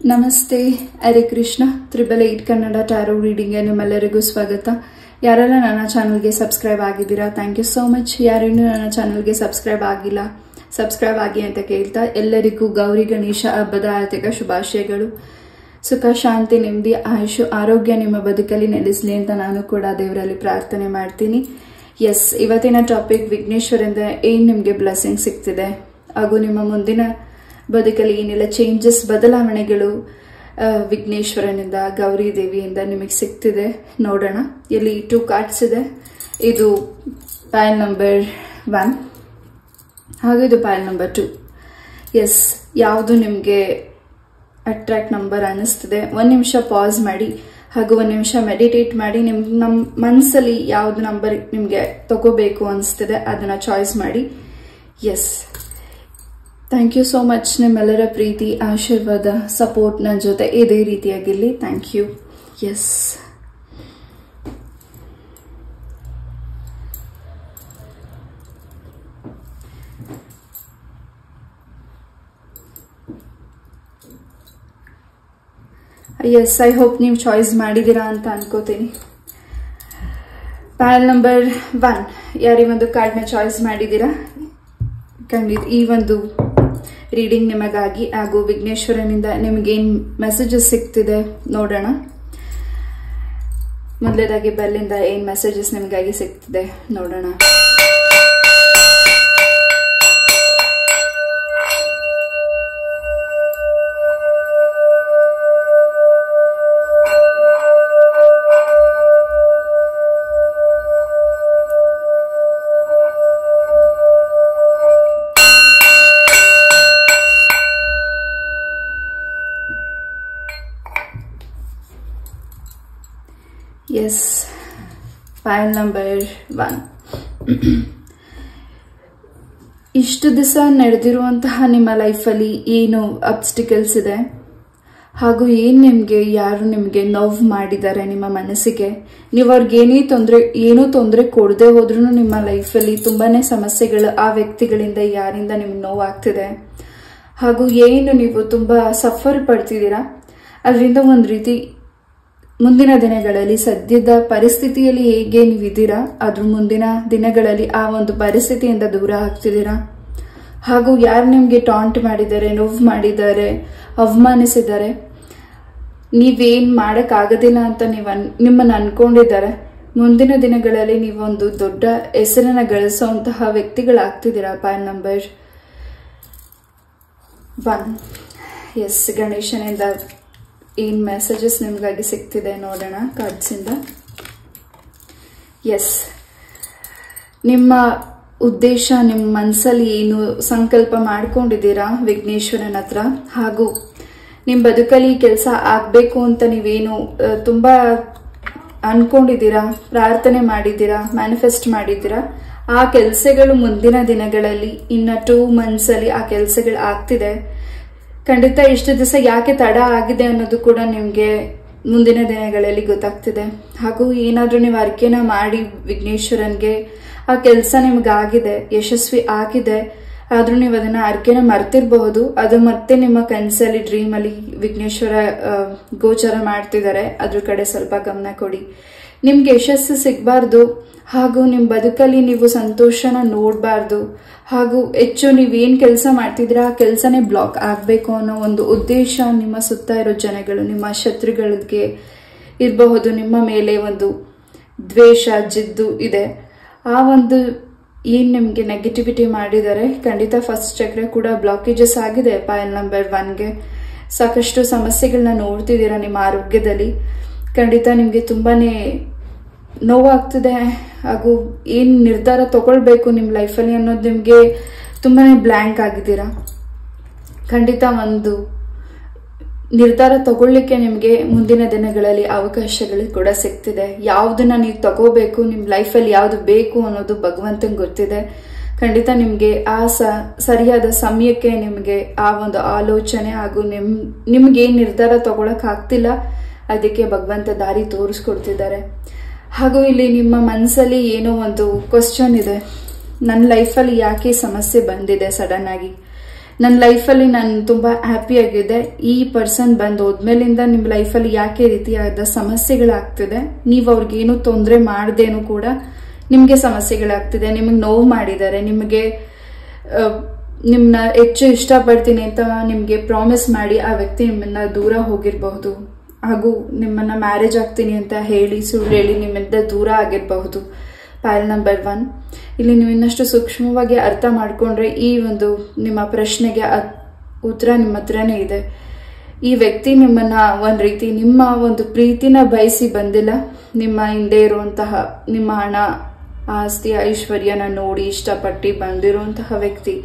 ನಮಸ್ತೆ, ಹರೇ ಕೃಷ್ಣ. 888 ಕನ್ನಡ ಟ್ಯಾರೋ ರೀಡಿಂಗ್ಗೆ ನಿಮ್ಮೆಲ್ಲರಿಗೂ ಸ್ವಾಗತ. ಯಾರೆಲ್ಲ ನನ್ನ ಚಾನಲ್ಗೆ ಸಬ್ಸ್ಕ್ರೈಬ್ ಆಗಿದ್ದೀರಾ, ಥ್ಯಾಂಕ್ ಯು ಸೋ ಮಚ್. ಯಾರಿನ್ನೂ ನನ್ನ ಚಾನಲ್ಗೆ ಸಬ್ಸ್ಕ್ರೈಬ್ ಆಗಿಲ್ಲ, ಸಬ್ಸ್ಕ್ರೈಬ್ ಆಗಿ ಅಂತ ಕೇಳ್ತಾ ಎಲ್ಲರಿಗೂ ಗೌರಿ ಗಣೇಶ ಹಬ್ಬದ ಆರ್ಥಿಕ ಶುಭಾಶಯಗಳು. ಸುಖ, ಶಾಂತಿ, ನೆಮ್ಮದಿ, ಆಯುಷು, ಆರೋಗ್ಯ ನಿಮ್ಮ ಬದುಕಲ್ಲಿ ನೆಲೆಸಲಿ ಅಂತ ನಾನು ಕೂಡ ದೇವರಲ್ಲಿ ಪ್ರಾರ್ಥನೆ ಮಾಡ್ತೀನಿ. ಎಸ್, ಇವತ್ತಿನ ಟಾಪಿಕ್ ವಿಘ್ನೇಶ್ವರಿಂದ ಏನು ನಿಮಗೆ ಬ್ಲೆಸ್ಸಿಂಗ್ ಸಿಗ್ತಿದೆ ಹಾಗೂ ನಿಮ್ಮ ಮುಂದಿನ ಬದುಕಲ್ಲಿ ಏನೆಲ್ಲ ಚೇಂಜಸ್, ಬದಲಾವಣೆಗಳು ವಿಘ್ನೇಶ್ವರನಿಂದ, ಗೌರಿ ದೇವಿಯಿಂದ ನಿಮಗೆ ಸಿಗ್ತಿದೆ ನೋಡೋಣ. ಇಲ್ಲಿ 2 ಕಾರ್ಡ್ಸ್ ಇದೆ. ಇದು ಪೈಲ್ ನಂಬರ್ 1 ಹಾಗೂ ಇದು ಪೈಲ್ ನಂಬರ್ 2. ಎಸ್, ಯಾವುದು ನಿಮಗೆ ಅಟ್ರಾಕ್ಟ್ ನಂಬರ್ ಅನ್ನಿಸ್ತಿದೆ, 1 ನಿಮಿಷ ಪಾಸ್ ಮಾಡಿ ಹಾಗೂ 1 ನಿಮಿಷ ಮೆಡಿಟೇಟ್ ಮಾಡಿ. ನಮ್ಮ ಮನಸ್ಸಲ್ಲಿ ಯಾವುದು ನಂಬರ್ ನಿಮಗೆ ತಗೋಬೇಕು ಅನಿಸ್ತಿದೆ ಅದನ್ನ ಚಾಯ್ಸ್ ಮಾಡಿ. Yes, thank you so much. ನಿಮ್ಮೆಲ್ಲರ ಪ್ರೀತಿ, ಆಶೀರ್ವಾದ, ಸಪೋರ್ಟ್ ನನ್ನ ಜೊತೆ ಇದೇ ರೀತಿಯಾಗಿರಲಿ. Thank you. Yes, yes, I hope ನೀವು ಚಾಯ್ಸ್ ಮಾಡಿದ್ದೀರಾ ಅಂತ ಅನ್ಕೋತೀನಿ. ಪ್ಯಾಲ್ ನಂಬರ್ 1 ಯಾರಿ ಒಂದು ಕಾರ್ಡ್ನ ಚಾಯ್ಸ್ ಮಾಡಿದ್ದೀರಾ, ಖಂಡಿತ ಈ ಒಂದು ರೀಡಿಂಗ್ ನಿಮಗಾಗಿ ಹಾಗೂ ವಿಘ್ನೇಶ್ವರನಿಂದ ನಿಮಗೇನು ಮೆಸೇಜಸ್ ಸಿಗ್ತಿದೆ ನೋಡೋಣ. ಮೊದಲೇದಾಗಿ ಬೆಲ್ಲಿಂದ ಏನು ಮೆಸೇಜಸ್ ನಿಮಗಾಗಿ ಸಿಗ್ತಿದೆ ನೋಡೋಣ. ಎಸ್, ಫೈಲ್ ನಂಬರ್ 1 ಇಷ್ಟು ದಿವಸ ನಡೆದಿರುವಂತಹ ನಿಮ್ಮ ಲೈಫಲ್ಲಿ ಏನು ಅಬ್ಸ್ಟಿಕಲ್ಸ್ ಇದೆ ಹಾಗೂ ಯಾರು ನಿಮಗೆ ನೋವು ಮಾಡಿದ್ದಾರೆ ನಿಮ್ಮ ಮನಸ್ಸಿಗೆ, ನೀವು ಅವ್ರಿಗೆ ಏನೂ ತೊಂದರೆ ಕೊಡದೆ ಹೋದ್ರೂ ನಿಮ್ಮ ಲೈಫಲ್ಲಿ ತುಂಬಾನೇ ಸಮಸ್ಯೆಗಳು ಆ ವ್ಯಕ್ತಿಗಳಿಂದ, ಯಾರಿಂದ ನಿಮ್ಗೆ ನೋವಾಗ್ತಿದೆ ಹಾಗೂ ಏನು ನೀವು ತುಂಬಾ ಸಫರ್ ಪಡ್ತಿದ್ದೀರಾ, ಅದರಿಂದ ಒಂದು ರೀತಿ ಮುಂದಿನ ದಿನಗಳಲ್ಲಿ ಸದ್ಯದ ಪರಿಸ್ಥಿತಿಯಲ್ಲಿ ಹೇಗೆ ನೀವಿದ್ದೀರಾ ಅದ್ರ ಮುಂದಿನ ದಿನಗಳಲ್ಲಿ ಆ ಒಂದು ಪರಿಸ್ಥಿತಿಯಿಂದ ದೂರ ಆಗ್ತಿದ್ದೀರಾ. ಹಾಗೂ ಯಾರು ನಿಮಗೆ ಟಾಂಟ್ ಮಾಡಿದ್ದಾರೆ, ನೋವು ಮಾಡಿದ್ದಾರೆ, ಅವಮಾನಿಸಿದ್ದಾರೆ, ನೀವೇನ್ ಮಾಡಕ್ಕಾಗೋದಿಲ್ಲ ಅಂತ ನಿಮ್ಮನ್ನು ಅನ್ಕೊಂಡಿದ್ದಾರೆ, ಮುಂದಿನ ದಿನಗಳಲ್ಲಿ ನೀವೊಂದು ದೊಡ್ಡ ಹೆಸರನ್ನ ಗಳಿಸುವಂತಹ ವ್ಯಕ್ತಿಗಳಾಗ್ತಿದ್ದೀರಾ. Point number 1. ಎಸ್, ಗಣೇಶನಿಂದ ಏನ್ ಮೆಸೇಜಸ್ ನಿಮಗಾಗಿ ಸಿಗ್ತಿದೆ ನೋಡೋಣ ಕಾರ್ಡ್ಸ್ ಇಂದ. ಎಸ್, ನಿಮ್ಮ ಉದ್ದೇಶ, ನಿಮ್ಮ ಮನಸ್ಸಲ್ಲಿ ಏನು ಸಂಕಲ್ಪ ಮಾಡ್ಕೊಂಡಿದ್ದೀರಾ ವಿಘ್ನೇಶ್ವರನ ಹತ್ರ ಹಾಗೂ ನಿಮ್ಮ ಬದುಕಲ್ಲಿ ಕೆಲಸ ಆಗ್ಬೇಕು ಅಂತ ನೀವೇನು ತುಂಬಾ ಅನ್ಕೊಂಡಿದ್ದೀರಾ, ಪ್ರಾರ್ಥನೆ ಮಾಡಿದ್ದೀರಾ, ಮ್ಯಾನಿಫೆಸ್ಟ್ ಮಾಡಿದ್ದೀರಾ, ಆ ಕೆಲಸಗಳು ಮುಂದಿನ ದಿನಗಳಲ್ಲಿ ಇನ್ನ 2 months ಅಲ್ಲಿ ಆ ಕೆಲಸಗಳು ಆಗ್ತಿದೆ. ಖಂಡಿತ ಇಷ್ಟು ದಿವಸ ಯಾಕೆ ತಡ ಆಗಿದೆ ಅನ್ನೋದು ಕೂಡ ನಿಮ್ಗೆ ಮುಂದಿನ ದಿನಗಳಲ್ಲಿ ಗೊತ್ತಾಗ್ತಿದೆ. ಹಾಗೂ ಏನಾದ್ರೂ ನೀವು ಅರ್ಕೆನ ಮಾಡಿ ವಿಘ್ನೇಶ್ವರನ್ಗೆ ಆ ಕೆಲಸ ನಿಮ್ಗಾಗಿದೆ, ಯಶಸ್ವಿ ಆಗಿದೆ, ಆದ್ರೂ ನೀವು ಅದನ್ನ ಅರ್ಕೆನ ಮರ್ತಿರ್ಬಹುದು. ಅದು ಮತ್ತೆ ನಿಮ್ಮ ಕನಸಲ್ಲಿ, ಡ್ರೀಮ್ ಅಲ್ಲಿ ವಿಘ್ನೇಶ್ವರ ಗೋಚರ ಮಾಡ್ತಿದ್ದಾರೆ, ಅದ್ರ ಕಡೆ ಸ್ವಲ್ಪ ಗಮನ ಕೊಡಿ. ನಿಮ್ಗೆ ಯಶಸ್ಸು ಸಿಗಬಾರ್ದು ಹಾಗೂ ನಿಮ್ಮ ಬದುಕಲ್ಲಿ ನೀವು ಸಂತೋಷನ ನೋಡಬಾರ್ದು ಹಾಗೂ ಹೆಚ್ಚು ನೀವೇನ್ ಕೆಲಸ ಮಾಡ್ತಿದ್ದೀರಾ ಆ ಕೆಲಸನೇ ಬ್ಲಾಕ್ ಆಗ್ಬೇಕು ಅನ್ನೋ ಒಂದು ಉದ್ದೇಶ ನಿಮ್ಮ ಸುತ್ತ ಇರೋ ಜನಗಳು, ನಿಮ್ಮ ಶತ್ರುಗಳಿಗೆ ಇರಬಹುದು, ನಿಮ್ಮ ಮೇಲೆ ಒಂದು ದ್ವೇಷ, ಜಿದ್ದು ಇದೆ. ಆ ಒಂದು ಏನ್ ನಿಮ್ಗೆ ನೆಗೆಟಿವಿಟಿ ಮಾಡಿದ್ದಾರೆ, ಖಂಡಿತ ಫಸ್ಟ್ ಚಕ್ರ ಕೂಡ ಬ್ಲಾಕೇಜಸ್ ಆಗಿದೆ. ಪೈಲ್ ನಂಬರ್ 1ಗೆ ಸಾಕಷ್ಟು ಸಮಸ್ಯೆಗಳನ್ನ ನೋಡ್ತಿದ್ದೀರಾ ನಿಮ್ಮ ಆರೋಗ್ಯದಲ್ಲಿ. ಖಂಡಿತ ನಿಮ್ಗೆ ತುಂಬಾನೇ ನೋವಾಗ್ತಿದೆ ಹಾಗೂ ಏನ್ ನಿರ್ಧಾರ ತಗೊಳ್ಬೇಕು ನಿಮ್ಮ ಲೈಫಲ್ಲಿ ಅನ್ನೋದು ನಿಮ್ಗೆ ತುಂಬಾನೇ ಬ್ಲ್ಯಾಂಕ್ ಆಗಿದ್ದೀರಾ. ಖಂಡಿತ ಒಂದು ನಿರ್ಧಾರ ತಗೊಳ್ಳಿಕ್ಕೆ ನಿಮ್ಗೆ ಮುಂದಿನ ದಿನಗಳಲ್ಲಿ ಅವಕಾಶಗಳು ಕೂಡ ಸಿಗ್ತಿದೆ. ಯಾವ್ದನ್ನ ನೀವು ತಗೋಬೇಕು, ನಿಮ್ ಲೈಫಲ್ಲಿ ಯಾವ್ದು ಬೇಕು ಅನ್ನೋದು ಭಗವಂತಂಗೆ ಗೊತ್ತಿದೆ. ಖಂಡಿತ ನಿಮ್ಗೆ ಆ ಸರಿಯಾದ ಸಮಯಕ್ಕೆ ನಿಮ್ಗೆ ಆ ಒಂದು ಆಲೋಚನೆ ಹಾಗೂ ನಿಮ್ಗೆ ನಿರ್ಧಾರ ತಗೊಳಕ್ ಆಗ್ತಿಲ್ಲ, ಅದಕ್ಕೆ ಭಗವಂತ ದಾರಿ ತೋರಿಸ್ಕೊಡ್ತಿದ್ದಾರೆ. ಹಾಗೂ ಇಲ್ಲಿ ನಿಮ್ಮ ಮನಸ್ಸಲ್ಲಿ ಏನೋ ಒಂದು ಕ್ವಶನ್ ಇದೆ, ನನ್ನ ಲೈಫಲ್ಲಿ ಯಾಕೆ ಸಮಸ್ಯೆ ಬಂದಿದೆ ಸಡನ್ ಆಗಿ, ನನ್ನ ಲೈಫಲ್ಲಿ ನಾನು ತುಂಬಾ ಹ್ಯಾಪಿ ಆಗಿದೆ. ಈ ಪರ್ಸನ್ ಬಂದು ಹೋದ್ಮೇಲಿಂದ ನಿಮ್ ಲೈಫಲ್ಲಿ ಯಾಕೆ ರೀತಿಯಾದ ಸಮಸ್ಯೆಗಳಾಗ್ತಿದೆ, ನೀವು ಅವ್ರಿಗೇನು ತೊಂದರೆ ಮಾಡ್ದೇನು ಕೂಡ ನಿಮ್ಗೆ ಸಮಸ್ಯೆಗಳಾಗ್ತಿದೆ, ನಿಮಗೆ ನೋವು ಮಾಡಿದ್ದಾರೆ, ನಿಮ್ನ ಹೆಚ್ಚು ಇಷ್ಟಪಡ್ತೀನಿ ಅಂತ ನಿಮ್ಗೆ ಪ್ರಾಮಿಸ್ ಮಾಡಿ ಆ ವ್ಯಕ್ತಿ ನಿಮ್ಮನ್ನ ದೂರ ಹೋಗಿರಬಹುದು. ಹಾಗೂ ನಿಮ್ಮನ್ನ ಮ್ಯಾರೇಜ್ ಆಗ್ತೀನಿ ಅಂತ ಹೇಳಿ ಸುಳ್ಳು ಹೇಳಿ ನಿಮ್ಮಿಂದ ದೂರ ಆಗಿರಬಹುದು. ಪೈಲ್ ನಂಬರ್ 1. ಇಲ್ಲಿ ನೀವು ಇನ್ನಷ್ಟು ಸೂಕ್ಷ್ಮವಾಗಿ ಅರ್ಥ ಮಾಡ್ಕೊಂಡ್ರೆ ಈ ಒಂದು ನಿಮ್ಮ ಪ್ರಶ್ನೆಗೆ ಉತ್ತರ ನಿಮ್ಮ ಹತ್ರನೇ ಇದೆ. ಈ ವ್ಯಕ್ತಿ ನಿಮ್ಮನ್ನ ಒಂದ್ ರೀತಿ ನಿಮ್ಮ ಒಂದು ಪ್ರೀತಿನ ಬಯಸಿ ಬಂದಿಲ್ಲ. ನಿಮ್ಮ ಹಿಂದೆ ಇರುವಂತಹ ನಿಮ್ಮ ಹಣ ಆಸ್ತಿ ಐಶ್ವರ್ಯನ ನೋಡಿ ಇಷ್ಟಪಟ್ಟು ಬಂದಿರುವಂತಹ ವ್ಯಕ್ತಿ,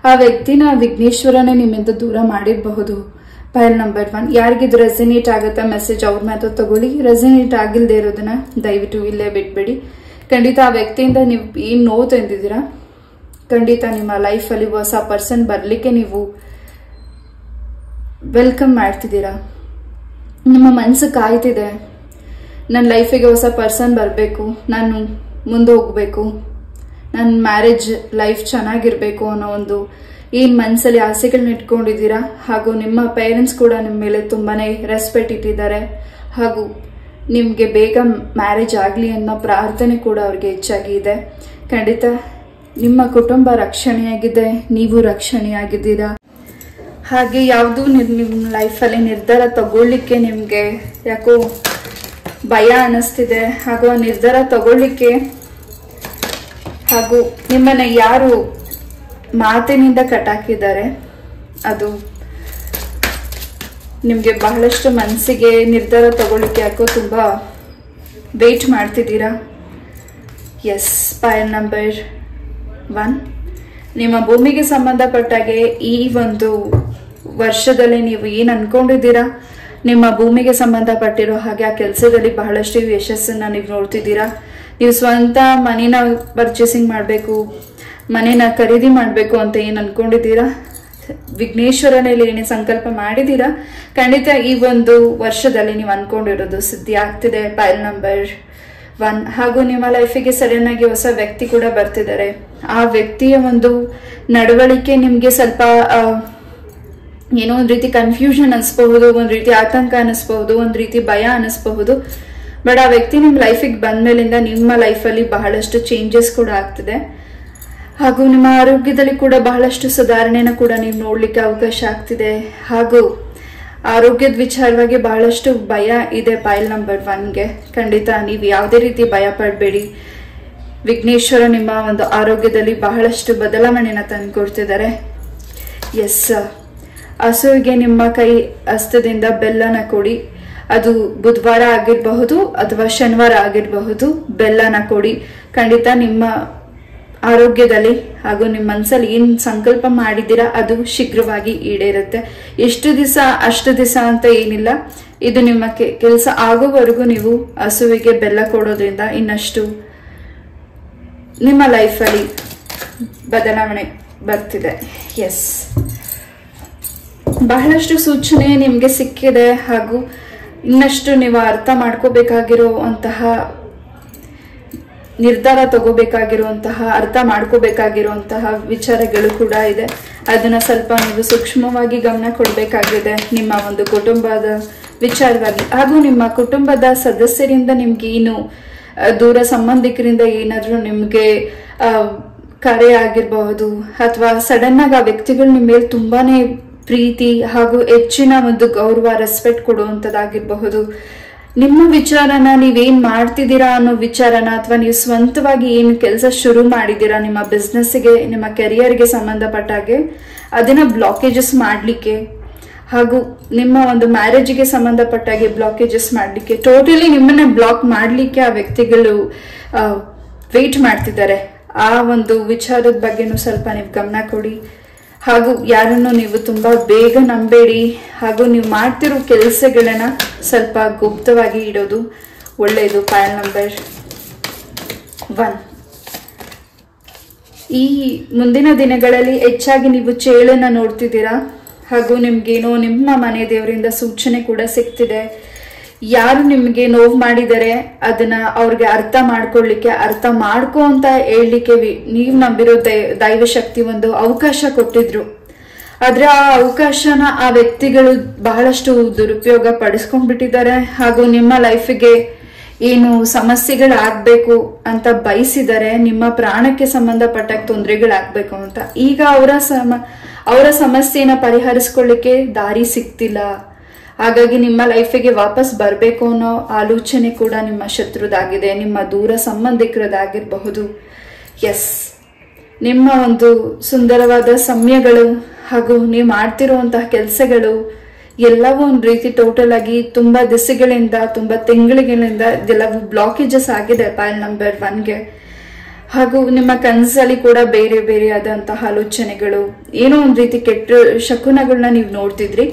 ಆ ವ್ಯಕ್ತಿನ ವಿಘ್ನೇಶ್ವರನೇ ನಿಮ್ಮಿಂದ ದೂರ ಮಾಡಿರಬಹುದು. ಪೈಲ್ ನಂಬರ್ 1. ಯಾರಿಗಿದು ರೆಸಿನೇಟ್ ಆಗುತ್ತಾ ಮೆಸೇಜ್ ಅವ್ರ ಮಾತು ತಗೊಳ್ಳಿ. ರೆಸಿನೇಟ್ ಆಗಿಲ್ದೇ ಇರೋದನ್ನ ದಯವಿಟ್ಟು ಇಲ್ಲೇ ಬಿಟ್ಬಿಡಿ. ಖಂಡಿತ ಆ ವ್ಯಕ್ತಿಯಿಂದ ನೀವು ಏನ್ ನೋವು ತಂದಿದ್ದೀರಾ, ಖಂಡಿತ ನಿಮ್ಮ ಲೈಫಲ್ಲಿ ಹೊಸ ಪರ್ಸನ್ ಬರ್ಲಿಕ್ಕೆ ನೀವು ವೆಲ್ಕಮ್ ಮಾಡ್ತಿದ್ದೀರಾ. ನಿಮ್ಮ ಮನಸ್ಸು ಕಾಯ್ತಿದೆ, ನನ್ನ ಲೈಫಿಗೆ ಹೊಸ ಪರ್ಸನ್ ಬರಬೇಕು, ನಾನು ಮುಂದೆ ಹೋಗ್ಬೇಕು, ನನ್ನ ಮ್ಯಾರೇಜ್ ಲೈಫ್ ಚೆನ್ನಾಗಿರ್ಬೇಕು ಅನ್ನೋ ಒಂದು ಏನ್ ಮನಸ್ಸಲ್ಲಿ ಆಸೆಗಳನ್ನ ಇಟ್ಕೊಂಡಿದ್ದೀರಾ. ಹಾಗೂ ನಿಮ್ಮ ಪೇರೆಂಟ್ಸ್ ಕೂಡ ನಿಮ್ಮ ಮೇಲೆ ತುಂಬಾನೇ ರೆಸ್ಪೆಕ್ಟ್ ಇಟ್ಟಿದ್ದಾರೆ. ಹಾಗೂ ನಿಮ್ಗೆ ಬೇಗ ಮ್ಯಾರೇಜ್ ಆಗ್ಲಿ ಅನ್ನೋ ಪ್ರಾರ್ಥನೆ ಕೂಡ ಅವ್ರಿಗೆ ಹೆಚ್ಚಾಗಿ ಇದೆ. ಖಂಡಿತ ನಿಮ್ಮ ಕುಟುಂಬ ರಕ್ಷಣೆಯಾಗಿದೆ, ನೀವು ರಕ್ಷಣೆಯಾಗಿದ್ದೀರಾ. ಹಾಗೆ ಯಾವುದು ನಿಮ್ಮ ಲೈಫಲ್ಲಿ ನಿರ್ಧಾರ ತಗೊಳ್ಳಿಕ್ಕೆ ನಿಮ್ಗೆ ಯಾಕೋ ಭಯ ಅನಿಸ್ತಿದೆ. ಹಾಗೂ ಆ ನಿರ್ಧಾರ ತಗೊಳ್ಳಿಕ್ಕೆ ಹಾಗೂ ನಿಮ್ಮನ್ನ ಯಾರು ಮಾತಿನಿಂದ ಕಟ್ಟಾಕಿದ್ದಾರೆ ಅದು ನಿಮ್ಗೆ ಬಹಳಷ್ಟು ಮನಸ್ಸಿಗೆ ನಿರ್ಧಾರ ತಗೊಳ್ಳಿಕ್ಕೆ ಯಾಕೋ ತುಂಬಾ ವೇಟ್ ಮಾಡ್ತಿದ್ದೀರಾ. Yes, file number 1. ನಿಮ್ಮ ಭೂಮಿಗೆ ಸಂಬಂಧಪಟ್ಟಾಗೆ ಈ ಒಂದು ವರ್ಷದಲ್ಲಿ ನೀವು ಏನ್ ಅನ್ಕೊಂಡಿದ್ದೀರಾ, ನಿಮ್ಮ ಭೂಮಿಗೆ ಸಂಬಂಧಪಟ್ಟಿರೋ ಹಾಗೆ ಆ ಕೆಲಸದಲ್ಲಿ ಬಹಳಷ್ಟು ಯಶಸ್ಸನ್ನ ನೀವು ನೋಡ್ತಿದ್ದೀರಾ. ನೀವು ಸ್ವಂತ ಮನೇನ ಪರ್ಚೇಸಿಂಗ್ ಮಾಡಬೇಕು, ಮನೇನ ಖರೀದಿ ಮಾಡಬೇಕು ಅಂತ ಏನ್ ಅನ್ಕೊಂಡಿದ್ದೀರಾ, ವಿಘ್ನೇಶ್ವರನಲ್ಲಿ ಏನೇ ಸಂಕಲ್ಪ ಮಾಡಿದ್ದೀರಾ, ಖಂಡಿತ ಈ ಒಂದು ವರ್ಷದಲ್ಲಿ ನೀವು ಅನ್ಕೊಂಡಿರೋದು ಸಿದ್ಧಿ ಆಗ್ತಿದೆ. ಪೈಲ್ ನಂಬರ್ 1. ಹಾಗೂ ನಿಮ್ಮ ಲೈಫಿಗೆ ಸಡನ್ ಆಗಿ ಹೊಸ ವ್ಯಕ್ತಿ ಕೂಡ ಬರ್ತಿದ್ದಾರೆ. ಆ ವ್ಯಕ್ತಿಯ ಒಂದು ನಡವಳಿಕೆ ನಿಮ್ಗೆ ಸ್ವಲ್ಪ ಏನೋ ಒಂದ್ ರೀತಿ ಕನ್ಫ್ಯೂಷನ್ ಅನಿಸ್ಬಹುದು, ಒಂದ್ ರೀತಿ ಆತಂಕ ಅನಿಸ್ಬಹುದು, ಒಂದ್ ರೀತಿ ಭಯ ಅನಿಸ್ಬಹುದು. ಬಟ್ ಆ ವ್ಯಕ್ತಿ ನಿಮ್ ಲೈಫಿಗೆ ಬಂದ್ಮೇಲಿಂದ ನಿಮ್ಮ ಲೈಫಲ್ಲಿ ಬಹಳಷ್ಟು ಚೇಂಜಸ್ ಕೂಡ ಆಗ್ತಿದೆ. ಹಾಗೂ ನಿಮ್ಮ ಆರೋಗ್ಯದಲ್ಲಿ ಕೂಡ ಬಹಳಷ್ಟು ಸುಧಾರಣೆನ ಕೂಡ ನೀವು ನೋಡ್ಲಿಕ್ಕೆ ಅವಕಾಶ ಆಗ್ತಿದೆ. ಹಾಗೂ ಆರೋಗ್ಯದ ವಿಚಾರವಾಗಿ ಬಹಳಷ್ಟು ಭಯ ಇದೆ ಪೈಲ್ ನಂಬರ್ 1ಗೆ. ಖಂಡಿತ ನೀವು ಯಾವುದೇ ರೀತಿ ಭಯ ಪಡಬೇಡಿ. ವಿಘ್ನೇಶ್ವರ ನಿಮ್ಮ ಒಂದು ಆರೋಗ್ಯದಲ್ಲಿ ಬಹಳಷ್ಟು ಬದಲಾವಣೆನ ತಂದುಕೊಡ್ತಿದ್ದಾರೆ. ಎಸ್, ಹಸುವಿಗೆ ನಿಮ್ಮ ಕೈ ಹಸ್ತದಿಂದ ಬೆಲ್ಲನ ಕೊಡಿ. ಅದು ಬುಧವಾರ ಆಗಿರಬಹುದು ಅಥವಾ ಶನಿವಾರ ಆಗಿರಬಹುದು. ಬೆಲ್ಲನ ಕೊಡಿ. ಖಂಡಿತ ನಿಮ್ಮ ಆರೋಗ್ಯದಲ್ಲಿ ಹಾಗೂ ನಿಮ್ಮ ಮನಸ್ಸಲ್ಲಿ ಏನ್ ಸಂಕಲ್ಪ ಮಾಡಿದ್ದೀರಾ ಅದು ಶೀಘ್ರವಾಗಿ ಈಡೇರುತ್ತೆ. ಎಷ್ಟು ದಿವಸ ಅಷ್ಟು ದಿವಸ ಅಂತ ಏನಿಲ್ಲ. ಇದು ನಿಮ್ಮ ಕೆಲಸ ಆಗೋವರೆಗೂ ನೀವು ಹಸುವಿಗೆ ಬೆಲ್ಲ ಕೊಡೋದ್ರಿಂದ ಇನ್ನಷ್ಟು ನಿಮ್ಮ ಲೈಫಲ್ಲಿ ಬದಲಾವಣೆ ಬರ್ತಿದೆ. ಎಸ್, ಬಹಳಷ್ಟು ಸೂಚನೆ ನಿಮ್ಗೆ ಸಿಕ್ಕಿದೆ. ಹಾಗೂ ಇನ್ನಷ್ಟು ನೀವು ಅರ್ಥ ಮಾಡ್ಕೋಬೇಕಾಗಿರುವಂತಹ ನಿರ್ಧಾರ ತಗೋಬೇಕಾಗಿರುವಂತಹ ಅರ್ಥ ಮಾಡ್ಕೋಬೇಕಾಗಿರುವಂತಹ ವಿಚಾರಗಳು ಕೂಡ ಇದೆ. ಅದನ್ನ ಸ್ವಲ್ಪ ನೀವು ಸೂಕ್ಷ್ಮವಾಗಿ ಗಮನ ಕೊಡ್ಬೇಕಾಗಿದೆ ನಿಮ್ಮ ಒಂದು ಕುಟುಂಬದ ವಿಚಾರವಾಗಿ. ಹಾಗೂ ನಿಮ್ಮ ಕುಟುಂಬದ ಸದಸ್ಯರಿಂದ ನಿಮ್ಗೆ ಏನು ದೂರ ಸಂಬಂಧಿಕರಿಂದ ಏನಾದ್ರೂ ನಿಮ್ಗೆ ಕರೆ ಆಗಿರಬಹುದು ಅಥವಾ ಸಡನ್ ಆಗಿ ಆ ವ್ಯಕ್ತಿಗಳು ನಿಮ್ಮ ಮೇಲೆ ತುಂಬಾನೇ ಪ್ರೀತಿ ಹಾಗೂ ಹೆಚ್ಚಿನ ಒಂದು ಗೌರವ ರೆಸ್ಪೆಕ್ಟ್ ಕೊಡುವಂತದ್ದಾಗಿರಬಹುದು. ನಿಮ್ಮ ವಿಚಾರನ ನೀವೇನ್ ಮಾಡ್ತಿದ್ದೀರಾ ಅನ್ನೋ ವಿಚಾರನ ಅಥವಾ ನೀವು ಸ್ವಂತವಾಗಿ ಏನ್ ಕೆಲಸ ಶುರು ಮಾಡಿದ್ದೀರಾ ನಿಮ್ಮ ಬಿಸ್ನೆಸ್ಗೆ ನಿಮ್ಮ ಕೆರಿಯರ್ಗೆ ಸಂಬಂಧಪಟ್ಟಾಗೆ ಅದನ್ನ ಬ್ಲಾಕೇಜಸ್ ಮಾಡ್ಲಿಕ್ಕೆ ಹಾಗೂ ನಿಮ್ಮ ಒಂದು ಮ್ಯಾರೇಜ್ಗೆ ಸಂಬಂಧಪಟ್ಟಾಗೆ ಬ್ಲಾಕೇಜಸ್ ಮಾಡ್ಲಿಕ್ಕೆ ಟೋಟಲಿ ನಿಮ್ಮನ್ನ ಬ್ಲಾಕ್ ಮಾಡ್ಲಿಕ್ಕೆ ಆ ವ್ಯಕ್ತಿಗಳು ವೇಟ್ ಮಾಡ್ತಿದ್ದಾರೆ. ಆ ಒಂದು ವಿಚಾರದ ಬಗ್ಗೆನೂ ಸ್ವಲ್ಪ ನೀವು ಗಮನ ಕೊಡಿ. ಹಾಗೂ ಯಾರನ್ನು ನೀವು ತುಂಬಾ ಬೇಗ ನಂಬೇಡಿ. ಹಾಗೂ ನೀವು ಮಾಡ್ತಿರೋ ಕೆಲಸಗಳನ್ನ ಸ್ವಲ್ಪ ಗುಪ್ತವಾಗಿ ಇಡೋದು ಒಳ್ಳೆಯದು. ಪೈಲ್ ನಂಬರ್ 1. ಈ ಮುಂದಿನ ದಿನಗಳಲ್ಲಿ ಹೆಚ್ಚಾಗಿ ನೀವು ಚೇಳನ್ನ ನೋಡ್ತಿದ್ದೀರಾ. ಹಾಗೂ ನಿಮ್ಗೇನೋ ನಿಮ್ಮ ಮನೆ ದೇವರಿಂದ ಸೂಚನೆ ಕೂಡ ಸಿಗ್ತಿದೆ. ಯಾರು ನಿಮ್ಗೆ ನೋವು ಮಾಡಿದರೆ ಅದನ್ನ ಅವ್ರಿಗೆ ಅರ್ಥ ಮಾಡ್ಕೊಳ್ಳಿಕ್ಕೆ ಅರ್ಥ ಮಾಡ್ಕೊ ಅಂತ ಹೇಳಲಿಕ್ಕೆ ನೀವು ನಂಬಿರೋ ದೈವ ಶಕ್ತಿ ಒಂದು ಅವಕಾಶ ಕೊಟ್ಟಿದ್ರು. ಆದ್ರೆ ಆ ಅವಕಾಶನ ಆ ವ್ಯಕ್ತಿಗಳು ಬಹಳಷ್ಟು ದುರುಪಯೋಗ ಪಡಿಸ್ಕೊಂಡ್ಬಿಟ್ಟಿದ್ದಾರೆ. ಹಾಗೂ ನಿಮ್ಮ ಲೈಫಿಗೆ ಏನು ಸಮಸ್ಯೆಗಳಾಗ್ಬೇಕು ಅಂತ ಬಯಸಿದ್ದಾರೆ, ನಿಮ್ಮ ಪ್ರಾಣಕ್ಕೆ ಸಂಬಂಧಪಟ್ಟ ತೊಂದರೆಗಳಾಗ್ಬೇಕು ಅಂತ. ಈಗ ಅವರ ಸಮಸ್ಯೆನ ಪರಿಹರಿಸ್ಕೊಳ್ಳಿಕ್ಕೆ ದಾರಿ ಸಿಗ್ತಿಲ್ಲ. ಹಾಗಾಗಿ ನಿಮ್ಮ ಲೈಫಿಗೆ ವಾಪಸ್ ಬರಬೇಕು ಅನ್ನೋ ಆಲೋಚನೆ ಕೂಡ ನಿಮ್ಮ ಶತ್ರುದಾಗಿದೆ, ನಿಮ್ಮ ದೂರ ಸಂಬಂಧಿಕರದಾಗಿರಬಹುದು. ಎಸ್, ನಿಮ್ಮ ಒಂದು ಸುಂದರವಾದ ಸಮಯಗಳು ಹಾಗೂ ನೀವು ಮಾಡ್ತಿರುವಂತಹ ಕೆಲಸಗಳು ಎಲ್ಲವೂ ಒಂದು ರೀತಿ ಟೋಟಲ್ ಆಗಿ ತುಂಬಾ ದಿಸೆಗಳಿಂದ, ತುಂಬಾ ತಿಂಗಳಿಂದ ಎಲ್ಲವೂ ಬ್ಲಾಕೇಜಸ್ ಆಗಿದೆ ಪೈಲ್ ನಂಬರ್ 1ಗೆ. ಹಾಗೂ ನಿಮ್ಮ ಕನಸಲ್ಲಿ ಕೂಡ ಬೇರೆ ಬೇರೆ ಆದಂತಹ ಆಲೋಚನೆಗಳು, ಏನೋ ಒಂದು ರೀತಿ ಕೆಟ್ಟ ಶಕುನಗಳನ್ನ ನೀವು ನೋಡ್ತಿದ್ರಿ.